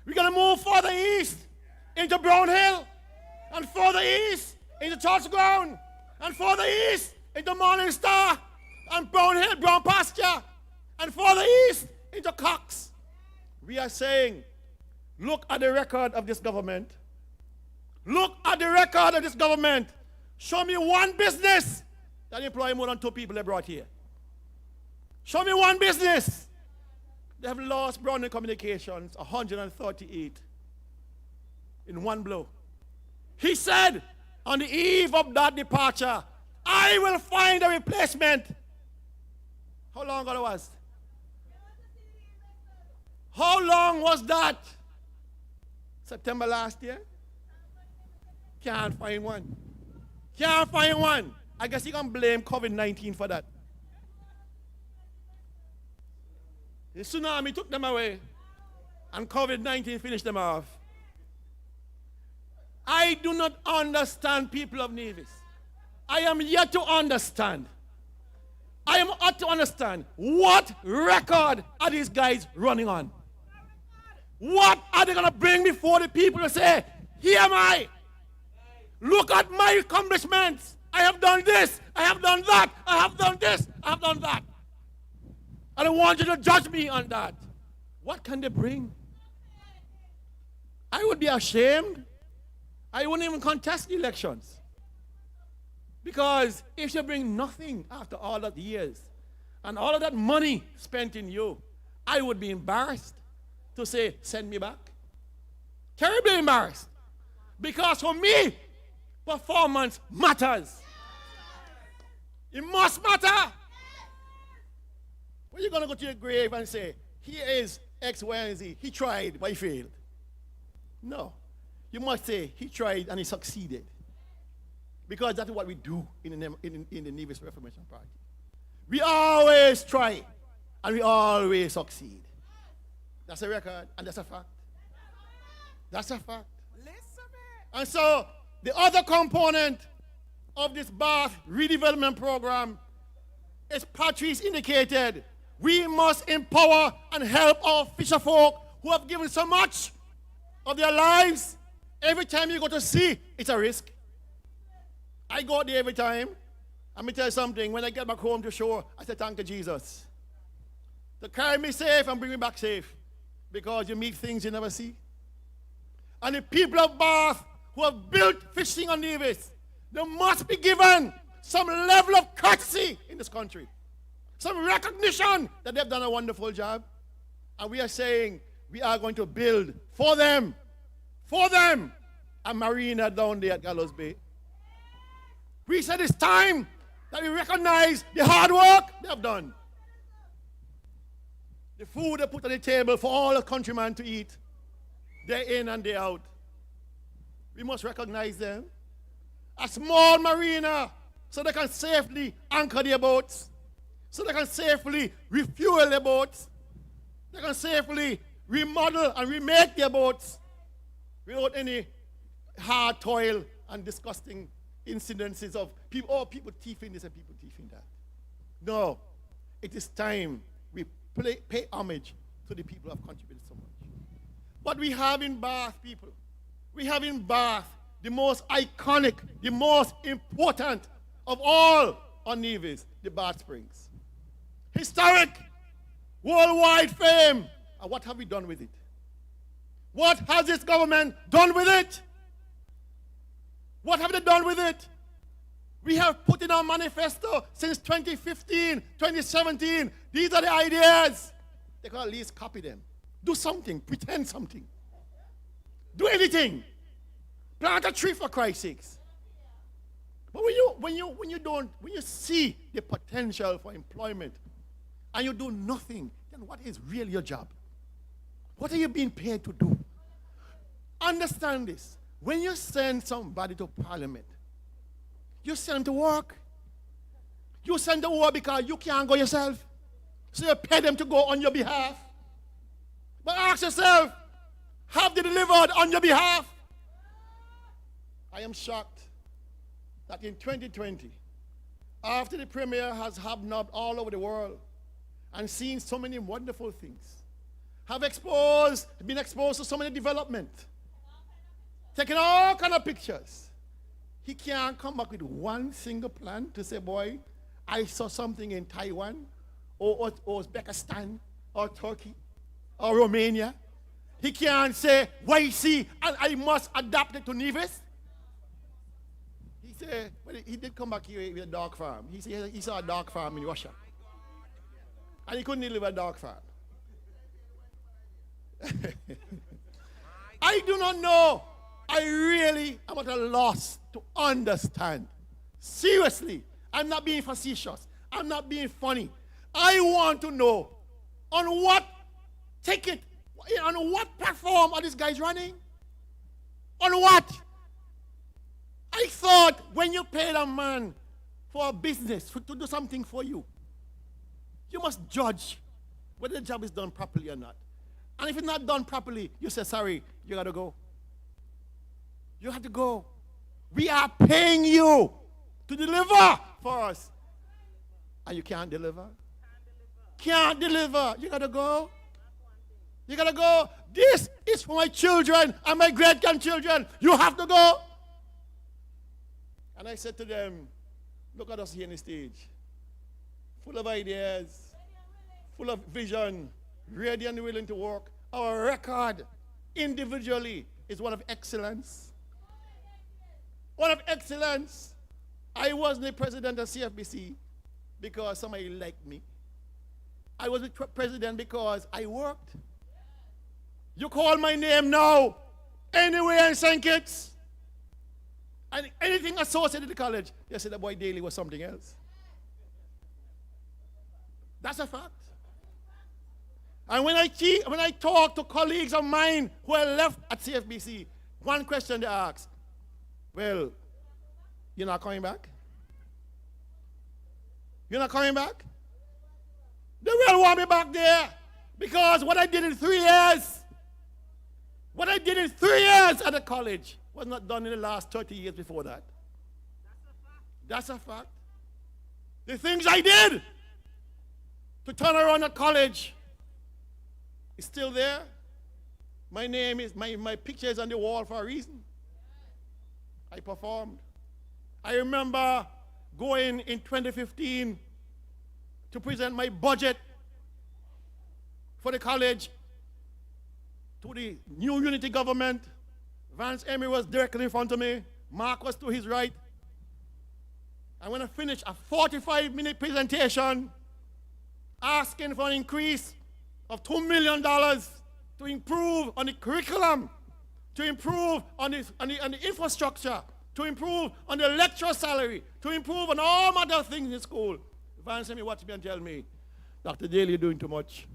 We're going to move further east into Brown Hill, and further east into Church Ground, and further east into Morning Star, and Brown Hill, Brown Pasture, and further east into Cox. We are saying, look at the record of this government. Look at the record of this government. Show me one business that employs more than 2 people they brought here. Show me one business. They have lost Browning Communications 138 in one blow. He said on the eve of that departure, I will find a replacement. How long ago was? How long was that? September last year? Can't find one. Can't find one. I guess you can blame COVID-19 for that. The tsunami took them away, and COVID-19 finished them off. I do not understand, people of Nevis. I am yet to understand. I am yet to understand what record are these guys running on? What are they going to bring before the people to say, here am I. Look at my accomplishments. I have done this. I have done that. I have done this. I have done that. And I want you to judge me on that. What can they bring? I would be ashamed. I wouldn't even contest the elections. Because if you bring nothing after all of the years, and all of that money spent in you, I would be embarrassed to say, send me back. Terribly embarrassed. Because for me, performance matters. It must matter. When you're going to go to your grave and say, here is X, Y, and Z. He tried, but he failed. No. You must say, he tried and he succeeded. Because that's what we do in the Nevis Reformation Party. We always try and we always succeed. That's a record and that's a fact. That's a fact. And so, the other component of this Bath redevelopment program is Patrice indicated. We must empower and help our fisherfolk who have given so much of their lives. Every time you go to sea, it's a risk. I go out there every time. Let me tell you something. When I get back home to shore, I say, thank you, Jesus. To carry me safe and bring me back safe. Because you meet things you never see. And the people of Bath who have built fishing on Nevis, they must be given some level of courtesy in this country. Some recognition that they've done a wonderful job. And we are saying we are going to build for them, a marina down there at Gallows Bay. We said it's time that we recognize the hard work they have done. The food they put on the table for all the countrymen to eat, day in and day out. We must recognize them. A small marina so they can safely anchor their boats, so they can safely refuel their boats, they can safely remodel and remake their boats without any hard toil and disgusting incidences of people thieving this and people thieving that. No, it is time we pay homage to the people who have contributed so much. But we have in Bath, people, we have in Bath the most iconic, the most important of all on Nevis, the Bath Springs. Historic, worldwide fame. And what have we done with it? What has this government done with it? What have they done with it? We have put in our manifesto since 2015, 2017. These are the ideas. They can at least copy them. Do something, pretend something. Do anything. Plant a tree for Christ's sakes. But when you see the potential for employment and you do nothing, then what is really your job? What are you being paid to do? Understand this. When you send somebody to parliament, you send them to work. You send them to work because you can't go yourself. So you pay them to go on your behalf. But ask yourself, have they delivered on your behalf? I am shocked that in 2020, after the premier has hobnobbed all over the world and seen so many wonderful things, been exposed to so many development, taking all kind of pictures, he can't come back with one single plan to say, boy, I saw something in Taiwan or Uzbekistan or Turkey or Romania. He can't say, why see, and I must adapt it to Nevis. He said, well, he did come back here with a dog farm. He said he saw a dog farm in Russia. And he couldn't deliver a dog farm. I do not know. I really am at a loss to understand. Seriously, I'm not being facetious. I'm not being funny. I want to know on what ticket, on what platform are these guys running? On what? I thought when you paid a man for a business to do something for you, you must judge whether the job is done properly or not. And if it's not done properly, you say, sorry, you got to go. You have to go. We are paying you to deliver for us. And you can't deliver. Can't deliver. You got to go. You got to go. This is for my children and my great-grandchildren. You have to go. And I said to them, look at us here on the stage. Full of ideas, full of vision, ready and willing to work. Our record individually is one of excellence. One of excellence. I wasn't the president of CFBC because somebody liked me. I was the president because I worked. You call my name now, anywhere in St. Kitts, and anything associated with the college, they said the boy Daly was something else. That's a fact. And when I talk to colleagues of mine who are left at CFBC, one question they ask, well, you're not coming back? You're not coming back? They will want me back there because what I did in 3 years, what I did in 3 years at the college was not done in the last 30 years before that. That's a fact. The things I did to turn around a college is still there. My name is, my picture is on the wall for a reason. I performed. I remember going in 2015 to present my budget for the college to the new unity government. Vance Emery was directly in front of me. Mark was to his right. And when I finished a 45-minute presentation asking for an increase of $2 million to improve on the curriculum, to improve on the infrastructure, to improve on the lecturer salary, to improve on all other things in school. Vance Emery watched me and tell me, Dr. Daly, you're doing too much.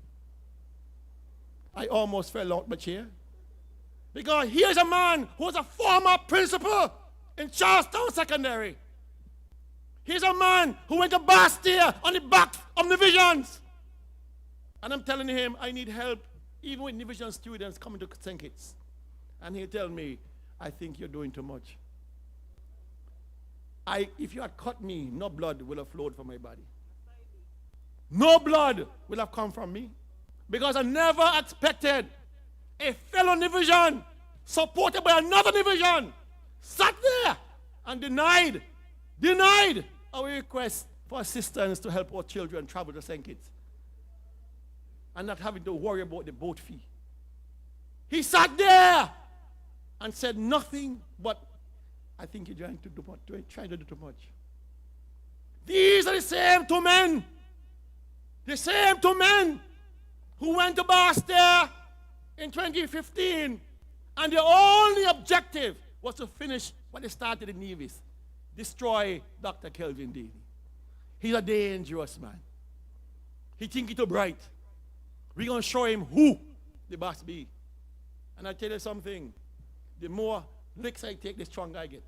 I almost fell out my chair. Because here's a man who was a former principal in Charlestown Secondary. Here's a man who went to Bastia on the back of divisions. And I'm telling him I need help even with division students coming to St. Kitts. And he'll tell me, I think you're doing too much. If you had cut me, no blood will have flowed from my body. No blood will have come from me. Because I never expected a fellow division supported by another division sat there and denied our request for assistance to help our children travel to St. Kitts and not having to worry about the boat fee. He sat there and said nothing but, I think you're trying to do too much. These are the same two men who went to Bastia in 2015, and their only objective was to finish what they started in Nevis, destroy Dr. Kelvin Daly. He's a dangerous man. He thinks he's too bright. We're going to show him who the boss be. And I tell you something, the more licks I take, the stronger I get.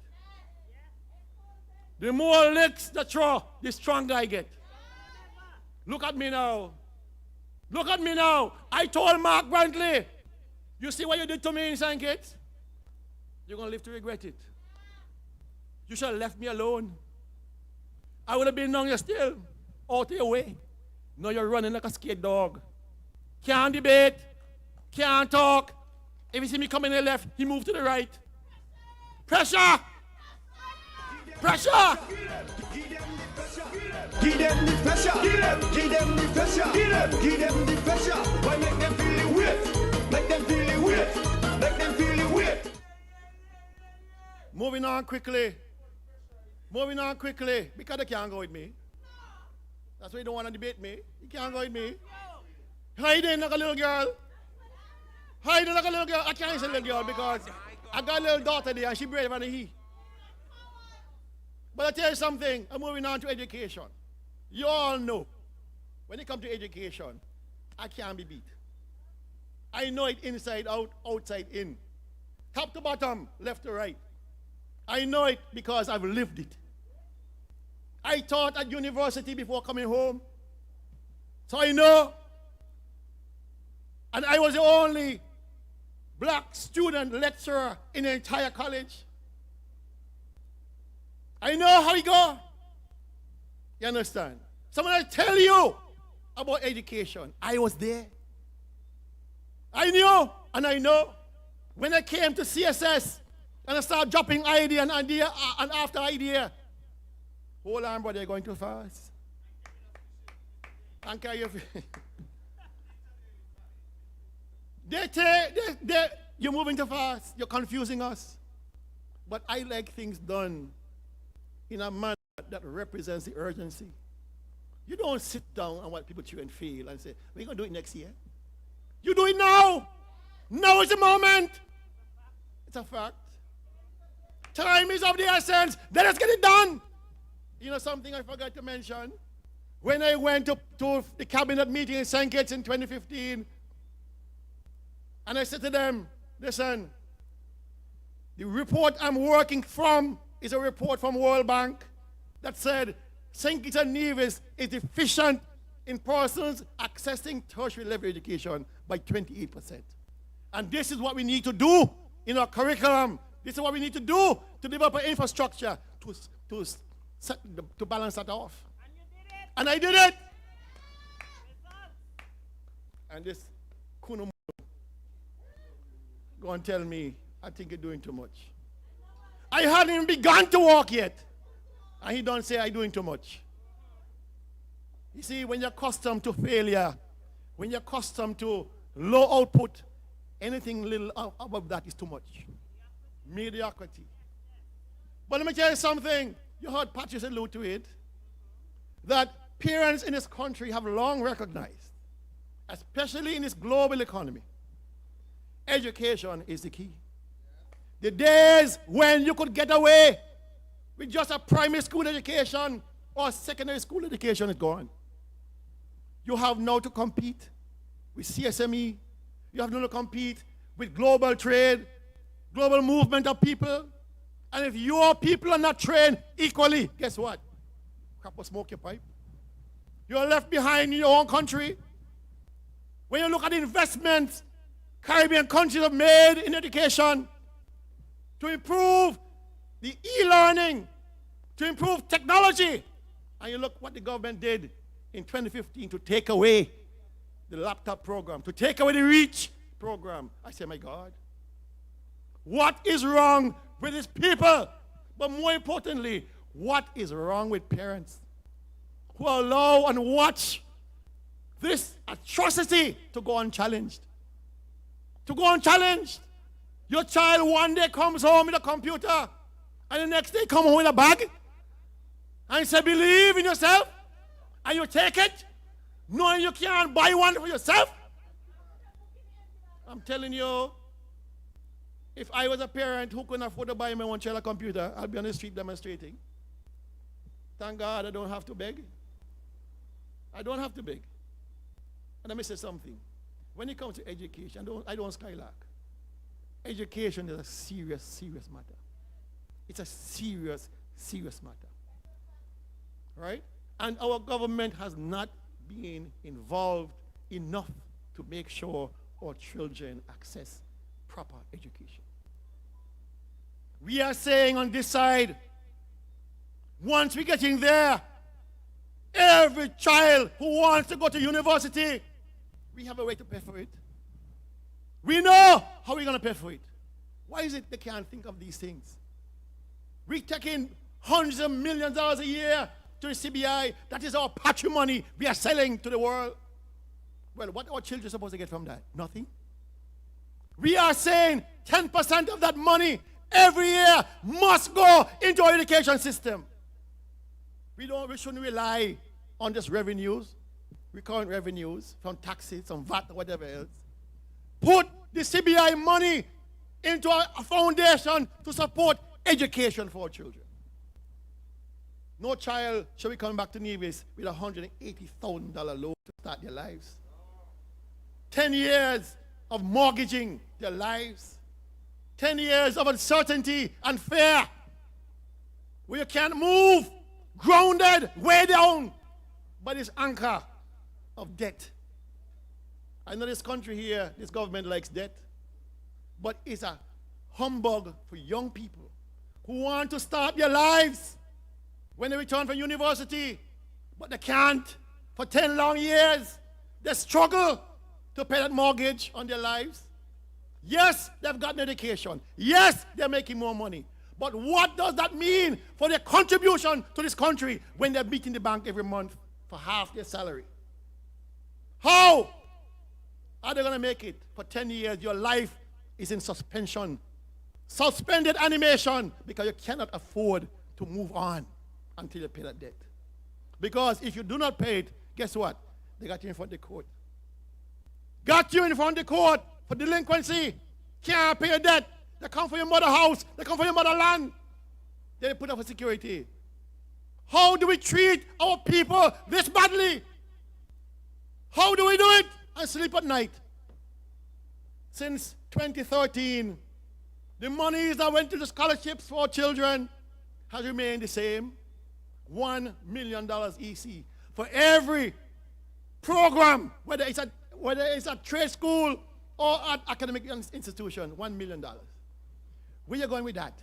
The more licks that throw, the stronger I get. Look at me now. Look at me now. I told Mark Brantley, you see what you did to me in St. Kitts? You're going to live to regret it. You should have left me alone. I would have been down here still, out of your way. Now you're running like a scared dog. Can't debate, can't talk. If you see me coming to the left, he moved to the right. Pressure! Pressure! Give them the pressure. Give them the pressure. Give them the pressure. Why make them feel the weight? Make them feel the weight. Make them feel the weight. Moving on quickly. Because they can't go with me. That's why you don't want to debate me. You can't go with me. Hiding like a little girl. Hiding like a little girl. I can't say little girl because I got a little daughter there and she braver than he. But I tell you something, I'm moving on to education. You all know, when it comes to education, I can't be beat. I know it inside out, outside in. Top to bottom, left to right. I know it because I've lived it. I taught at university before coming home. So I know. And I was the only black student lecturer in the entire college. I know how it go. You understand? So when I tell you about education, I was there. I knew and I know. When I came to CSS and I started dropping idea and idea and after idea, hold on, brother, you're going too fast. Thank you. You're moving too fast. You're confusing us. But I like things done in a manner that represents the urgency. You don't sit down and watch people cheer and fail and say, we're going to do it next year. You do it now. Now is the moment. It's a fact. Time is of the essence. Let us get it done. You know something I forgot to mention? When I went to the cabinet meeting in St. Kitts in 2015, and I said to them, listen, the report I'm working from is a report from World Bank that said St. Kitts and Nevis is deficient in persons accessing tertiary level education by 28%. And this is what we need to do in our curriculum. This is what we need to do to develop an infrastructure to balance that off. And I did it. And this Kuno go and tell me, I think you're doing too much. I hadn't even begun to walk yet. And he don't say I'm doing too much. You see, when you're accustomed to failure, when you're accustomed to low output, anything little above that is too much. Mediocrity. But let me tell you something. You heard Patrice allude to it. That parents in this country have long recognized, especially in this global economy, education is the key. The days when you could get away with just a primary school education or secondary school education is gone. You have now to compete with CSME. You have now to compete with global trade, global movement of people. And if your people are not trained equally, guess what? Crap or smoke your pipe. You're left behind in your own country. When you look at the investments Caribbean countries have made in education to improve the e-learning, to improve technology, and you look what the government did in 2015 to take away the laptop program, to take away the REACH program. I say, my God, what is wrong with these people? But more importantly, what is wrong with parents who allow and watch this atrocity to go unchallenged? To go unchallenged. Your child one day comes home with a computer and the next day come home with a bag and say, believe in yourself, and you take it knowing you can't buy one for yourself. I'm telling you, if I was a parent who couldn't afford to buy my one child a computer, I'd be on the street demonstrating. Thank God I don't have to beg. I don't have to beg. And let me say something. When it comes to education, I don't skylark. Education is a serious, serious matter. It's a serious, serious matter. Right? And our government has not been involved enough to make sure our children access proper education. We are saying on this side, once we get in there, every child who wants to go to university, we have a way to pay for it. We know how we're going to pay for it. Why is it they can't think of these things? We're taking hundreds of millions of dollars a year to the CBI. That is our patrimony we are selling to the world. Well, what are our children supposed to get from that? Nothing. We are saying 10% of that money every year must go into our education system. We shouldn't rely on just revenues, recurrent revenues from taxes, from VAT, or whatever else. Put the CBI money into a foundation to support education for our children. No child should be coming back to Nevis with a $180,000 loan to start their lives. 10 years of mortgaging their lives. 10 years of uncertainty and fear. Where you can't move, grounded, way down by this anchor of debt. I know this country here, this government likes debt, but it's a humbug for young people who want to start their lives when they return from university, but they can't for 10 long years. They struggle to pay that mortgage on their lives. Yes, they've gotten education. Yes, they're making more money. But what does that mean for their contribution to this country when they're beating the bank every month for half their salary? How are they going to make it for 10 years? Your life is in suspension. Suspended animation because you cannot afford to move on until you pay that debt. Because if you do not pay it, guess what? They got you in front of the court. Got you in front of the court for delinquency. Can't pay your debt. They come for your mother house. They come for your mother land. They put up for security. How do we treat our people this badly? How do we do it and sleep at night? Since 2013, the monies that went to the scholarships for children has remained the same. $1 million EC for every program, whether it's a trade school or an academic institution, $1 million. Where are you going with that?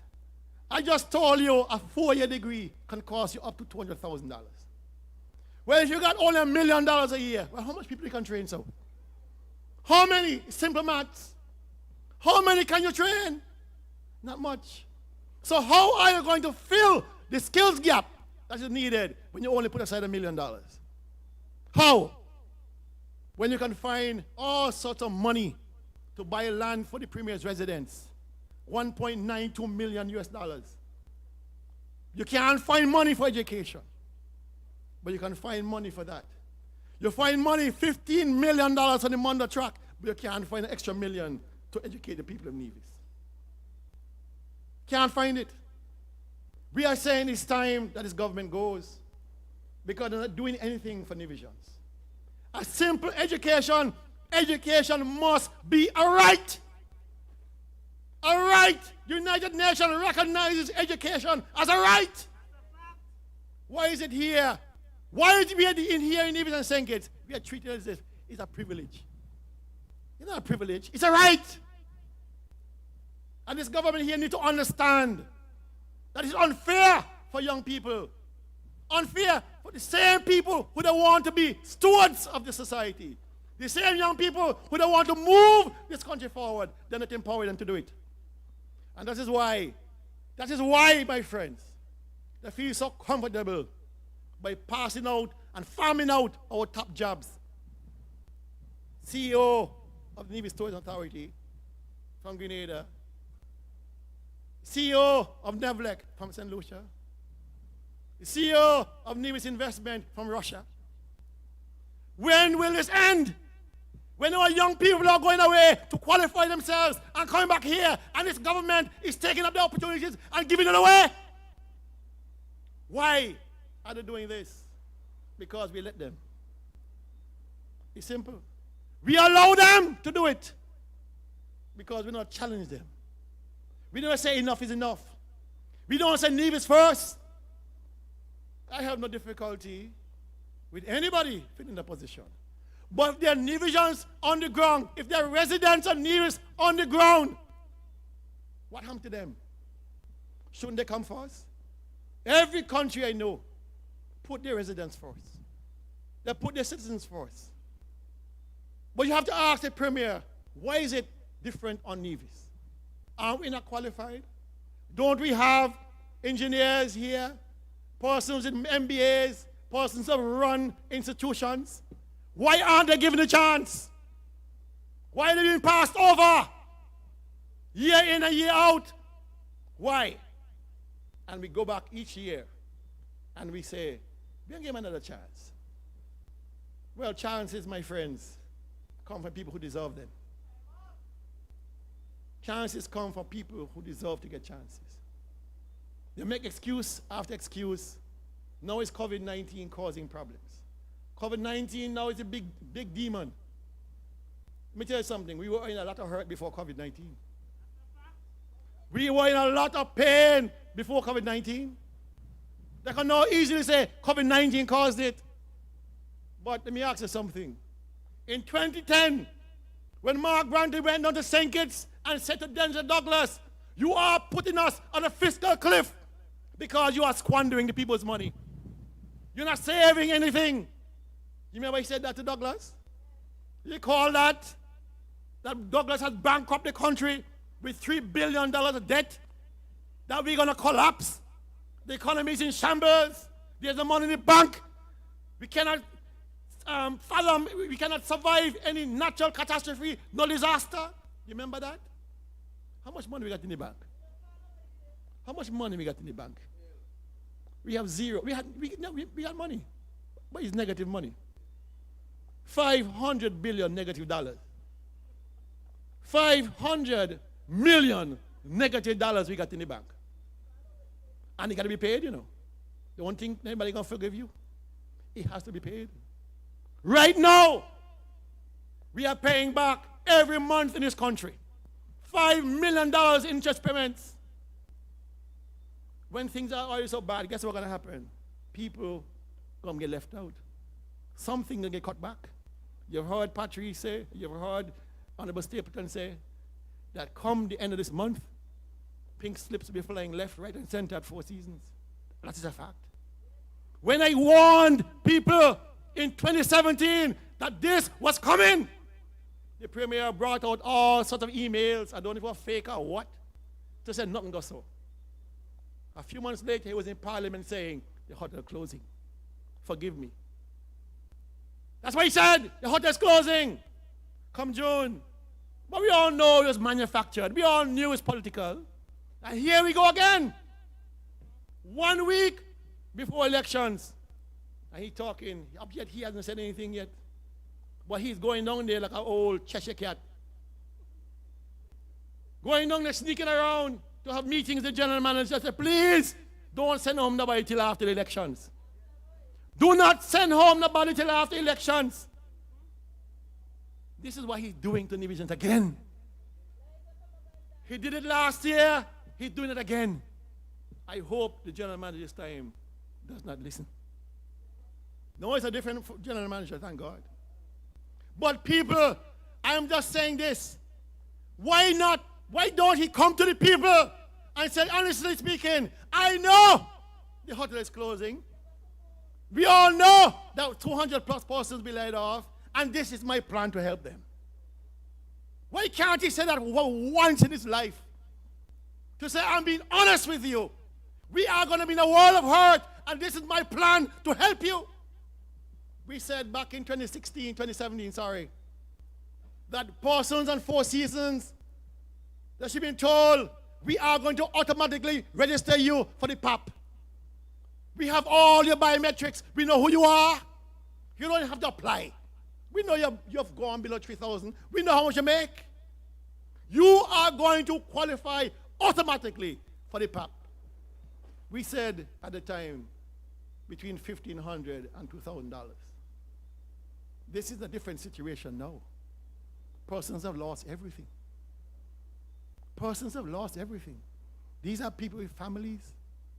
I just told you a 4-year degree can cost you up to $200,000. Well, if you got only $1 million a year, well, how much people you can train so? How many? Simple maths. How many can you train? Not much. So how are you going to fill the skills gap that is needed when you only put aside $1 million? How? When you can find all sorts of money to buy land for the premier's residence, $1.92 million US. You can't find money for education, but you can find money for that. You find money, $15 million on the Mondo track, but you can't find an extra $1 million to educate the people of Nevis. Can't find it. We are saying it's time that this government goes because they're not doing anything for Nevisians. A simple education. Education must be a right. A right. United Nations recognizes education as a right. Why is it here? Why is it in here in Nevis and St. Kitts? We are treated as if it's a privilege. It's not a privilege. It's a right. And this government here needs to understand that it's unfair for young people. Unfair for the same people who don't want to be stewards of the society. The same young people who don't want to move this country forward. They're not empowering them to do it. And that is why, my friends, they feel so comfortable by passing out and farming out our top jobs. CEO of the Nevis Tourism Authority from Grenada. CEO of Nevlec from St. Lucia. The CEO of Nevis Investment from Russia. When will this end? When our young people are going away to qualify themselves and coming back here, and this government is taking up the opportunities and giving it away? Why are they doing this? Because we let them. It's simple. We allow them to do it because we don't challenge them. We don't say enough is enough. We don't say Nevis first. I have no difficulty with anybody fitting the position. But if they're Nevisians on the ground, if they're residents of Nevis on the ground, what happened to them? Shouldn't they come first? Every country I know put their residents first. They put their citizens first. But you have to ask the Premier, why is it different on Nevis? Are we not qualified? Don't we have engineers here, persons with MBAs, persons who have run institutions? Why aren't they given a chance? Why are they being passed over? Year in and year out. Why? And we go back each year and we say, we're going to give them another chance. Well, chances, my friends, come from people who deserve them. Chances come from people who deserve to get chances. They make excuse after excuse. Now it's COVID-19 causing problems. COVID-19 now is a big demon. Let me tell you something. We were in a lot of hurt before COVID-19. We were in a lot of pain before COVID-19. They can now easily say COVID-19 caused it. But let me ask you something. In 2010, when Mark Brantley went down to St. Kitts and said to Denzel Douglas, you are putting us on a fiscal cliff because you are squandering the people's money. You're not saving anything. You remember he said that to Douglas? You call that Douglas has bankrupted the country with $3 billion of debt? That we're going to collapse? The economy is in shambles. There's no money in the bank. We cannot fathom, we cannot survive any natural catastrophe, no disaster. You remember that? How much money we got in the bank? How much money we got in the bank? We have zero. We had money. but it's negative money. 500 billion negative dollars. 500 million negative dollars we got in the bank. And it got to be paid, you know. Don't think anybody going to forgive you. It has to be paid. Right now, we are paying back every month in this country $5 million interest payments. When things are already so bad, guess what's going to happen? People going to get left out. Something going to get cut back. You've heard Patrice say, you've heard Honorable Stapleton say, that come the end of this month, pink slips will be flying left, right, and center at Four Seasons. That is a fact. When I warned people in 2017 that this was coming, the Premier brought out all sorts of emails, I don't know if it was fake or what, to say nothing goes so. A few months later, he was in Parliament saying, the hotel closing. Forgive me. That's what he said, the hotel's closing. Come June. But we all know it was manufactured. We all knew it was political. And here we go again. 1 week before elections. And he's talking. Up yet he hasn't said anything yet. But he's going down there like an old Cheshire cat. Going down there sneaking around to have meetings with the general manager. Say, please, don't send home nobody till after the elections. Do not send home nobody till after elections. This is what he's doing to Divisions again. He did it last year. He's doing it again. I hope the general manager this time does not listen. No, it's a different general manager, thank God. But people, I'm just saying this. Why not? Why don't he come to the people and say, honestly speaking, I know the hotel is closing. We all know that 200 plus persons will be laid off, and this is my plan to help them. Why can't he say that once in his life? To say, I'm being honest with you. We are going to be in a world of hurt, and this is my plan to help you. We said back in 2017, that persons and Four Seasons, they should be told, we are going to automatically register you for the PAP. We have all your biometrics. We know who you are. You don't have to apply. We know you've gone below 3,000. We know how much you make. You are going to qualify automatically for the PAP. We said at the time between $1,500 and $2,000. This is a different situation now. Persons have lost everything. Persons have lost everything. These are people with families,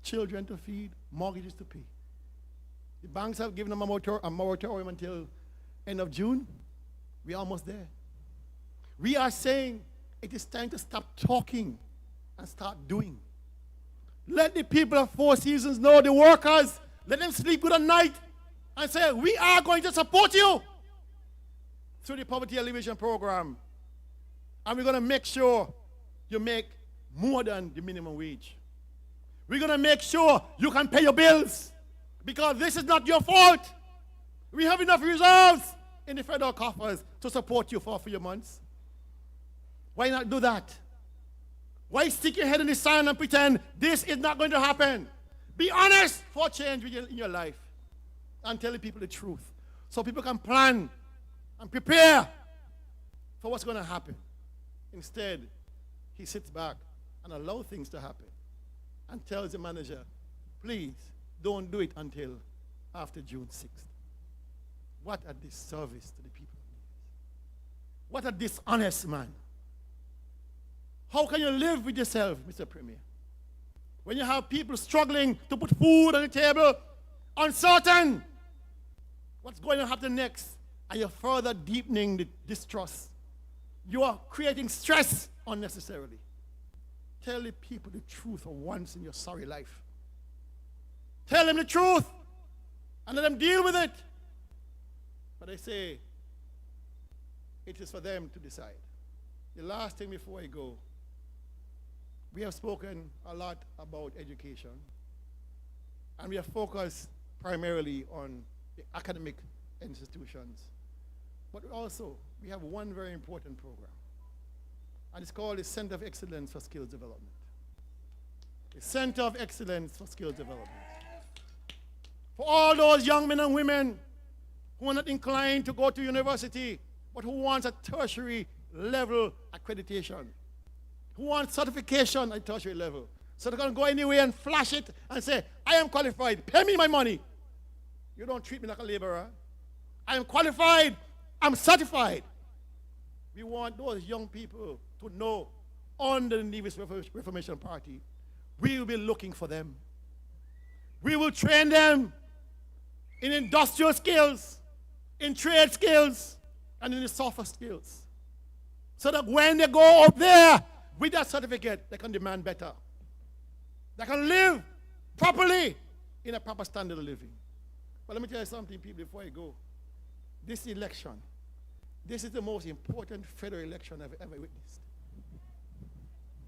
children to feed, mortgages to pay. The banks have given them a moratorium until end of June. We're almost there. We are saying it is time to stop talking and start doing. Let the people of Four Seasons know, the workers, let them sleep good at night and say, we are going to support you through the poverty alleviation program. And we're going to make sure you make more than the minimum wage. We're going to make sure you can pay your bills because this is not your fault. We have enough reserves in the federal coffers to support you for a few months. Why not do that? Why stick your head in the sand and pretend this is not going to happen? Be honest for change in your life and tell the people the truth so people can plan and prepare for what's going to happen. Instead, he sits back and allows things to happen and tells the manager, please don't do it until after June 6th. What a disservice to the people. What a dishonest man. How can you live with yourself, Mr. Premier? When you have people struggling to put food on the table, uncertain what's going to happen next, and you're further deepening the distrust. You are creating stress unnecessarily. Tell the people the truth for once in your sorry life. Tell them the truth and let them deal with it. But I say, it is for them to decide. The last thing before I go, we have spoken a lot about education, and we have focused primarily on the academic institutions. But also, we have one very important program, and it's called the Center of Excellence for Skills Development. The Center of Excellence for Skills Development. For all those young men and women who are not inclined to go to university, but who wants a tertiary level accreditation, who want certification at tertiary level, so they can go anywhere and flash it and say, I am qualified, pay me my money. You don't treat me like a laborer. I am qualified, I'm certified. We want those young people to know under the Nevis Reformation Party, we will be looking for them. We will train them in industrial skills, in trade skills, and in the software skills. So that when they go up there with that certificate, they can demand better. They can live properly in a proper standard of living. But let me tell you something, people, before I go. This election, this is the most important federal election I've ever witnessed.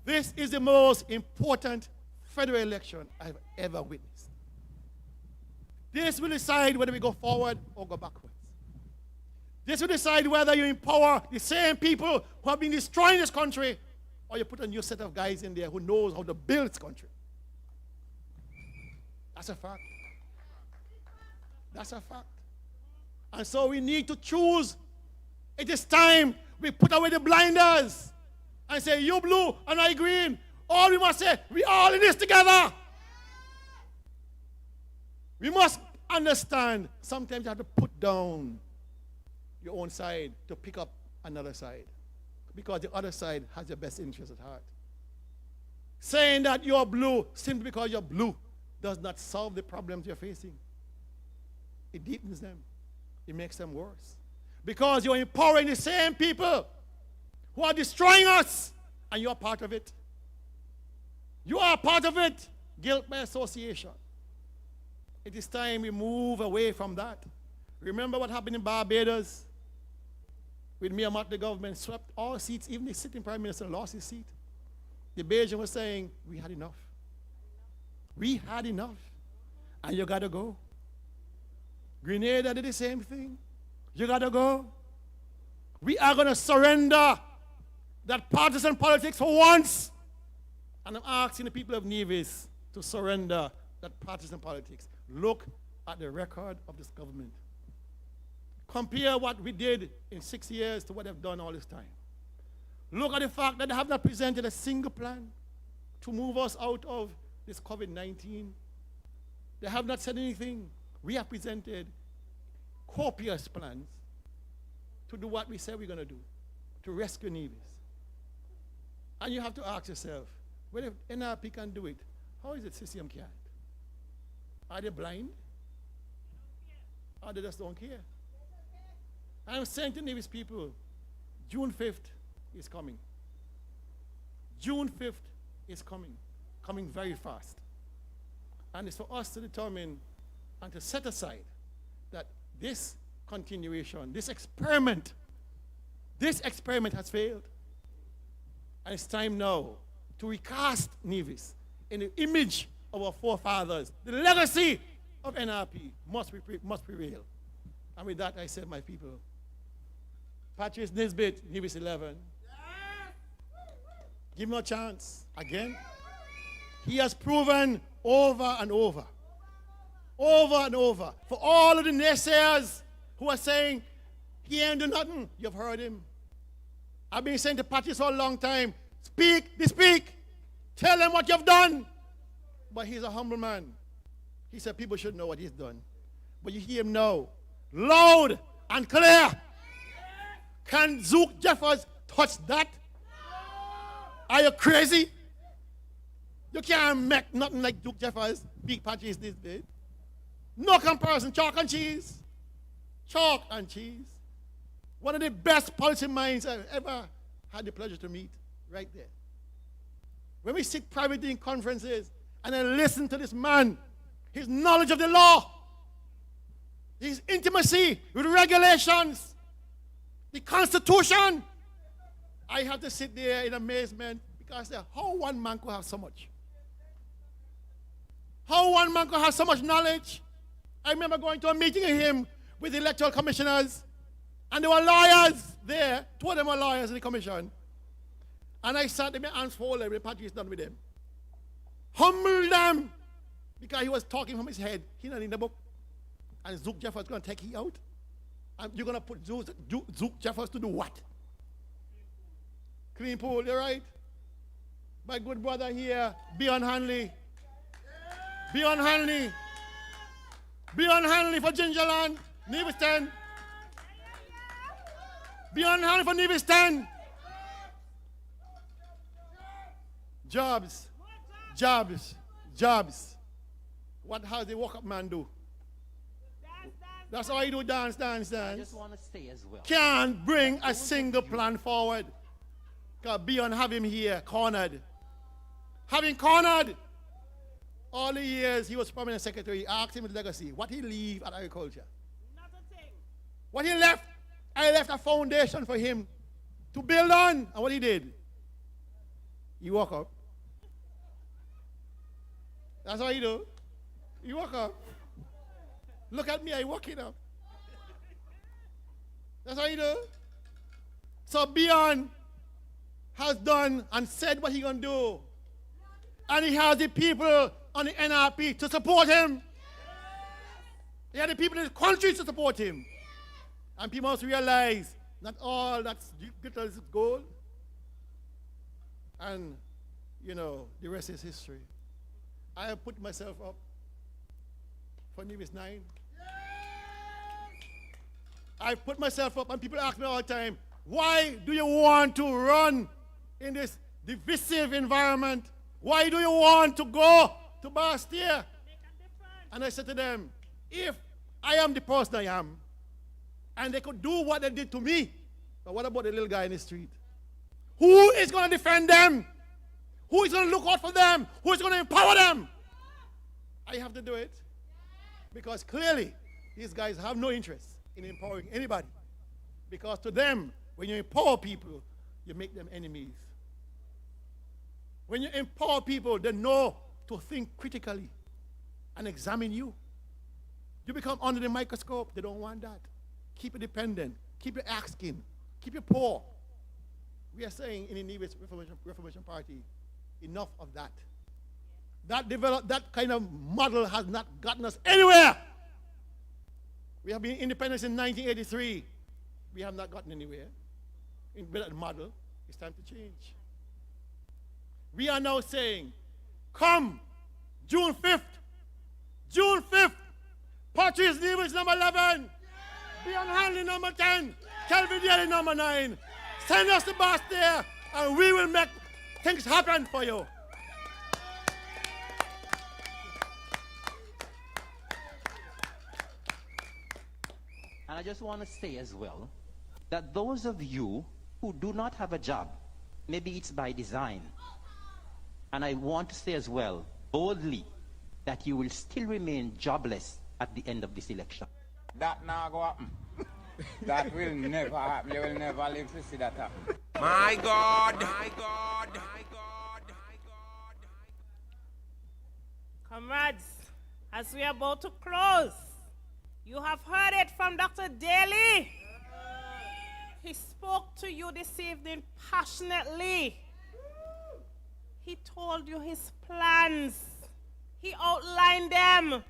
This is the most important federal election I've ever witnessed. This will decide whether we go forward or go backwards. This will decide whether you empower the same people who have been destroying this country, or you put a new set of guys in there who knows how to build this country. That's a fact. That's a fact. And so we need to choose. It is time we put away the blinders and say, you blue and I green. All we must say, we all in this together. We must understand sometimes you have to put down your own side to pick up another side, because the other side has your best interest at heart. Saying that you're blue simply because you're blue does not solve the problems you're facing. It deepens them. It makes them worse. Because you're empowering the same people who are destroying us, and you're part of it. You are part of it. Guilt by association. It is time we move away from that. Remember what happened in Barbados? With Myanmar, the government swept all seats, even the sitting prime minister lost his seat. The Belgian was saying, we had enough. We had enough. And you got to go. Grenada did the same thing. You got to go. We are going to surrender that partisan politics for once. And I'm asking the people of Nevis to surrender that partisan politics. Look at the record of this government. Compare what we did in 6 years to what they've done all this time. Look at the fact that they have not presented a single plan to move us out of this COVID-19. They have not said anything. We have presented copious plans to do what we said we're going to do, to rescue Nevis. And you have to ask yourself, well, if NRP can do it, how is it CCM can't? Are they blind? Or they just don't care? I'm saying to Nevis people, June 5th is coming. June 5th is coming very fast. And it's for us to determine and to set aside that this continuation, this experiment has failed. And it's time now to recast Nevis in the image of our forefathers. The legacy of NRP must prevail. And with that, I said, my people, Patrice Nisbet, Nevis 11. Give him a chance again. He has proven over and over, for all of the naysayers who are saying he ain't do nothing. You've heard him. I've been saying to Patrice for a long time, speak. Tell them what you've done. But he's a humble man. He said people should know what he's done. But you hear him now, loud and clear. Can Zook Jeffers touch that? Are you crazy? You can't make nothing like Duke Jeffers, big Patrice this big. No comparison, chalk and cheese. Chalk and cheese. One of the best policy minds I've ever had the pleasure to meet, right there. When we sit privately in conferences and I listen to this man, his knowledge of the law, his intimacy with regulations, the Constitution, I have to sit there in amazement because how one man could have so much? How one man could have so much knowledge? I remember going to a meeting with him with the electoral commissioners, and there were lawyers there. Two of them were lawyers in the commission. And I sat them and hands folded when Patrice done with them. Humble them, because he was talking from his head. He not in the book. And Zook Jeffers going to take you out? And you're going to put Zook Jeffers to do what? Clean pool, you're right? My good brother here, Beyond Hanley. Beyond Hanley. Beyond Hanley for Gingerland, Nevis 10. Beyond Hanley for Nevis 10. Jobs. Jobs. Jobs. What has the walk-up man do? That's all he do, dance, dance, dance. I just want to say as well. Can't bring a single plan forward. Because Beyond have him here, cornered. Having cornered. All the years he was permanent secretary, I asked him his legacy. What he leave at agriculture? Not a thing. What he left, I left a foundation for him to build on. And what he did? He woke up. That's what he do. He woke up. Look at me, I waking up. That's what he do. So Beyond has done and said what he gonna do. And he has the people on the NRP to support him. He has the people in the country to support him. And people must realize not all that's glitters is gold. And, you know, the rest is history. I have put myself up for Nevis 9. I put myself up, and people ask me all the time, why do you want to run in this divisive environment? Why do you want to go to Bastille? And I said to them, if I am the person I am, and they could do what they did to me, but what about the little guy in the street? Who is going to defend them? Who is going to look out for them? Who is going to empower them? I have to do it. Because clearly, these guys have no interest in empowering anybody. Because to them, when you empower people, you make them enemies. When you empower people, they know to think critically and examine you. You become under the microscope. They don't want that. Keep it dependent. Keep it asking. Keep it poor. We are saying in the Nevis Reformation Party, enough of that. That kind of model has not gotten us anywhere. We have been independent in 1983. We have not gotten anywhere. In that model, it's time to change. We are now saying, come, June 5th, Patrice Nevis number 11, Beyond Hanley number 10, Kelvin Daly number 9. Send us the bus there, and we will make things happen for you. And I just want to say as well that those of you who do not have a job, maybe it's by design, and I want to say as well, boldly, that you will still remain jobless at the end of this election. That now go happen. That will never happen. You will never live to see that happen. My God, my God, my God, my God. Comrades, as we are about to close, you have heard it from Dr. Daly. He spoke to you this evening passionately. He told you his plans. He outlined them.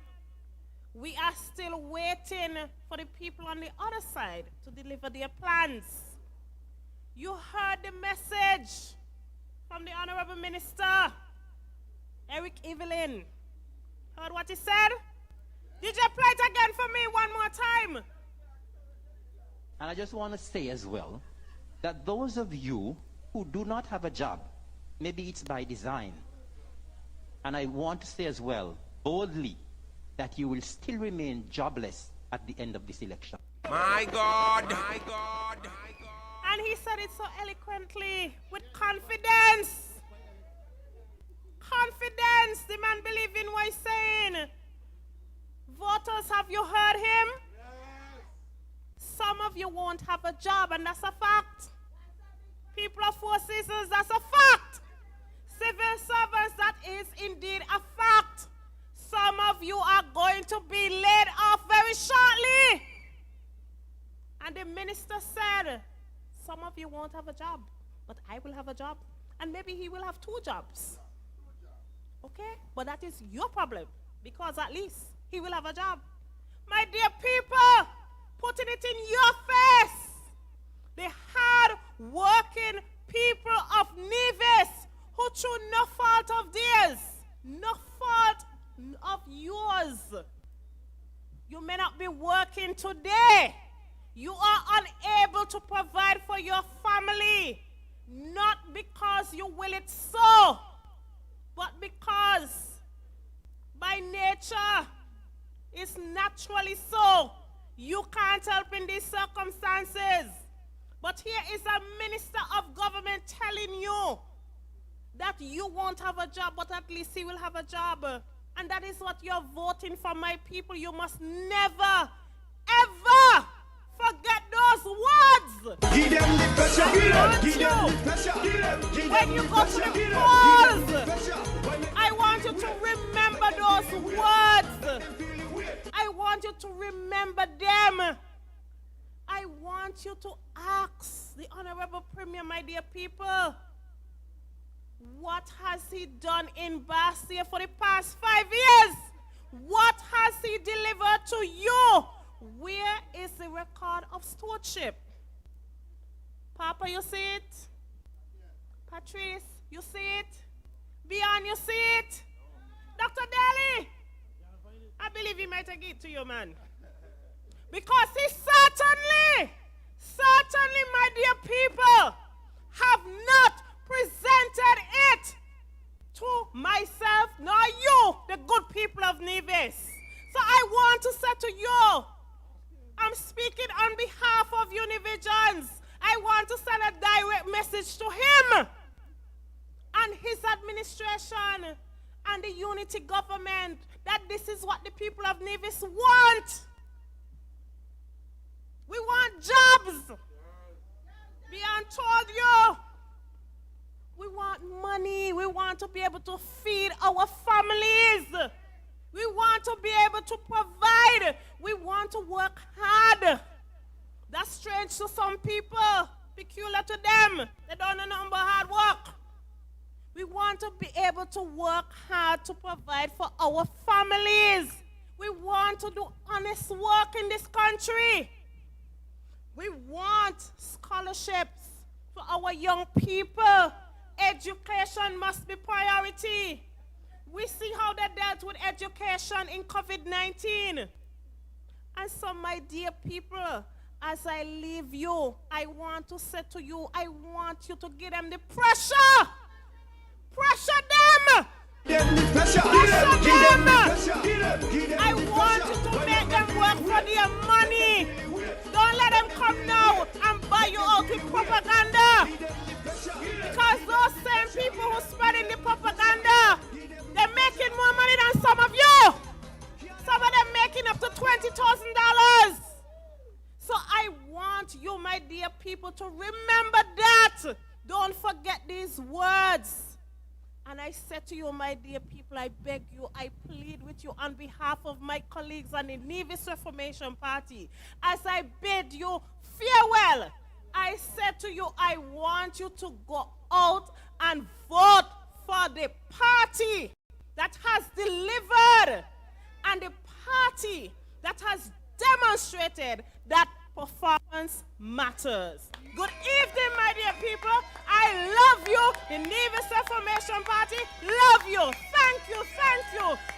We are still waiting for the people on the other side to deliver their plans. You heard the message from the Honorable Minister, Eric Evelyn. Heard what he said? Did you play it again for me one more time? And I just want to say as well that those of you who do not have a job, maybe it's by design, and I want to say as well, boldly, that you will still remain jobless at the end of this election. My God, my God, my God. And he said it so eloquently, with confidence. Confidence, the man believed in what he's saying. Voters, have you heard him? Some of you won't have a job, and that's a fact. People of Four Seasons, that's a fact. Civil servants, that is indeed a fact. Some of you are going to be laid off very shortly. And the minister said, some of you won't have a job, but I will have a job. And maybe he will have 2 jobs. Okay? But that is your problem, because at least he will have a job. My dear people, putting it in your face. The hard-working people of Nevis who through no fault of theirs, no fault of yours. You may not be working today. You are unable to provide for your family, not because you will it so, but because by nature it's naturally so. You can't help in these circumstances. But here is a minister of government telling you that you won't have a job, but at least he will have a job. And that is what you're voting for, my people. You must never, ever forget those words. Give them the pressure. Give them the pressure. When you go to the polls, I want you to remember those words. I want you to remember them. I want you to ask the Honorable Premier, my dear people, what has he done in Bastia for the past 5 years? What has he delivered to you? Where is the record of stewardship? Papa, you see it? Patrice, you see it? Beyond, you see it? Dr. Daly, I believe he might have given it to you, man. Because he certainly, my dear people, have not presented it to myself nor you, the good people of Nevis. So I want to say to you, I'm speaking on behalf of Univisions. I want to send a direct message to him and his administration and the unity government that this is what the people of Nevis want. We want jobs. Beyond told you. We want money. We want to be able to feed our families. We want to be able to provide. We want to work hard. That's strange to some people, peculiar to them. They don't know nothing but hard work. We want to be able to work hard to provide for our families. We want to do honest work in this country. We want scholarships for our young people. Education must be priority. We see how they dealt with education in COVID-19. And so, my dear people, as I leave you, I want to say to you, I want you to give them the pressure. Pressure them. Pressure them. I want you to make them work for their money. Don't let them come now and buy you out with propaganda. Because those same people who spreading the propaganda, they're making more money than some of you. Some of them making up to $20,000. So I want you, my dear people, to remember that. Don't forget these words. And I said to you, my dear people, I beg you, I plead with you on behalf of my colleagues and the Nevis Reformation Party. As I bid you farewell, I said to you, I want you to go out and vote for the party that has delivered and the party that has demonstrated that performance matters. Good evening, my dear people. I love you, the Nevis Reformation Party. Love you. Thank you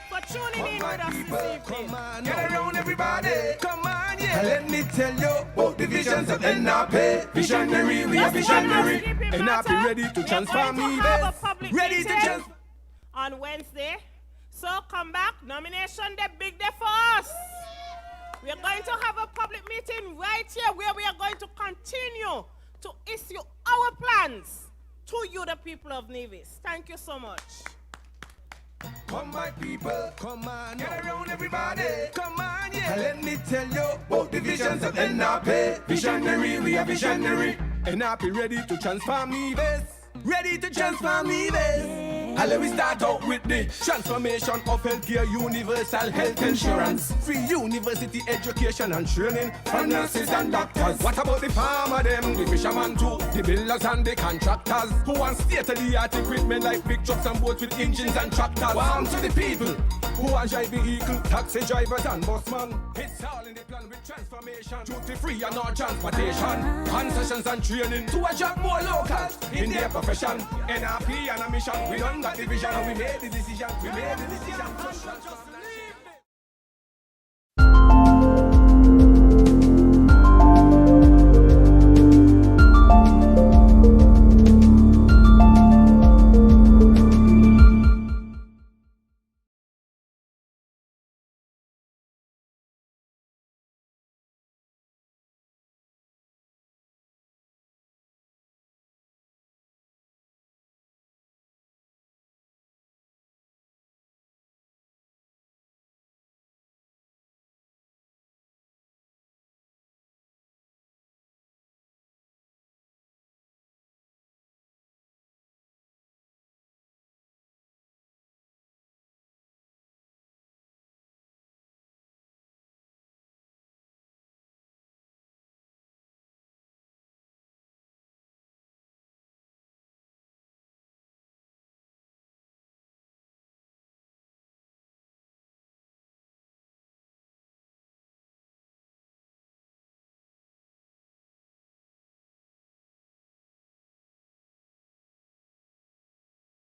for tuning in with us this evening. Come on, get around everybody. Come on, yeah. Let me tell you about the visions of NRP. Visionary, we are visionary. NRP ready to transform Nevis. Ready to transform. On Wednesday. So come back. Nomination day, big day for us. We are going to have a public meeting right here where we are going to continue to issue our plans to you, the people of Nevis. Thank you so much. Come, my people, come on, get around everybody. Come on, yeah. Let me tell you about the visions of NRP. Visionary, we are visionary. NRP ready to transform Nevis. Ready to transform Nevis. And let me start out with the transformation of healthcare, universal health insurance, free university education and training for nurses and doctors. What about the farmer them, the fisherman too, the builders and the contractors who want state-of-the-art equipment like big trucks and boats with engines and tractors? Warm to the people who want drive vehicle, taxi drivers and busmen. It's all in the plan with transformation, duty-free and all transportation, concessions and training to attract more locals in their profession. NRP and a mission, we done got the vision and we made the decision.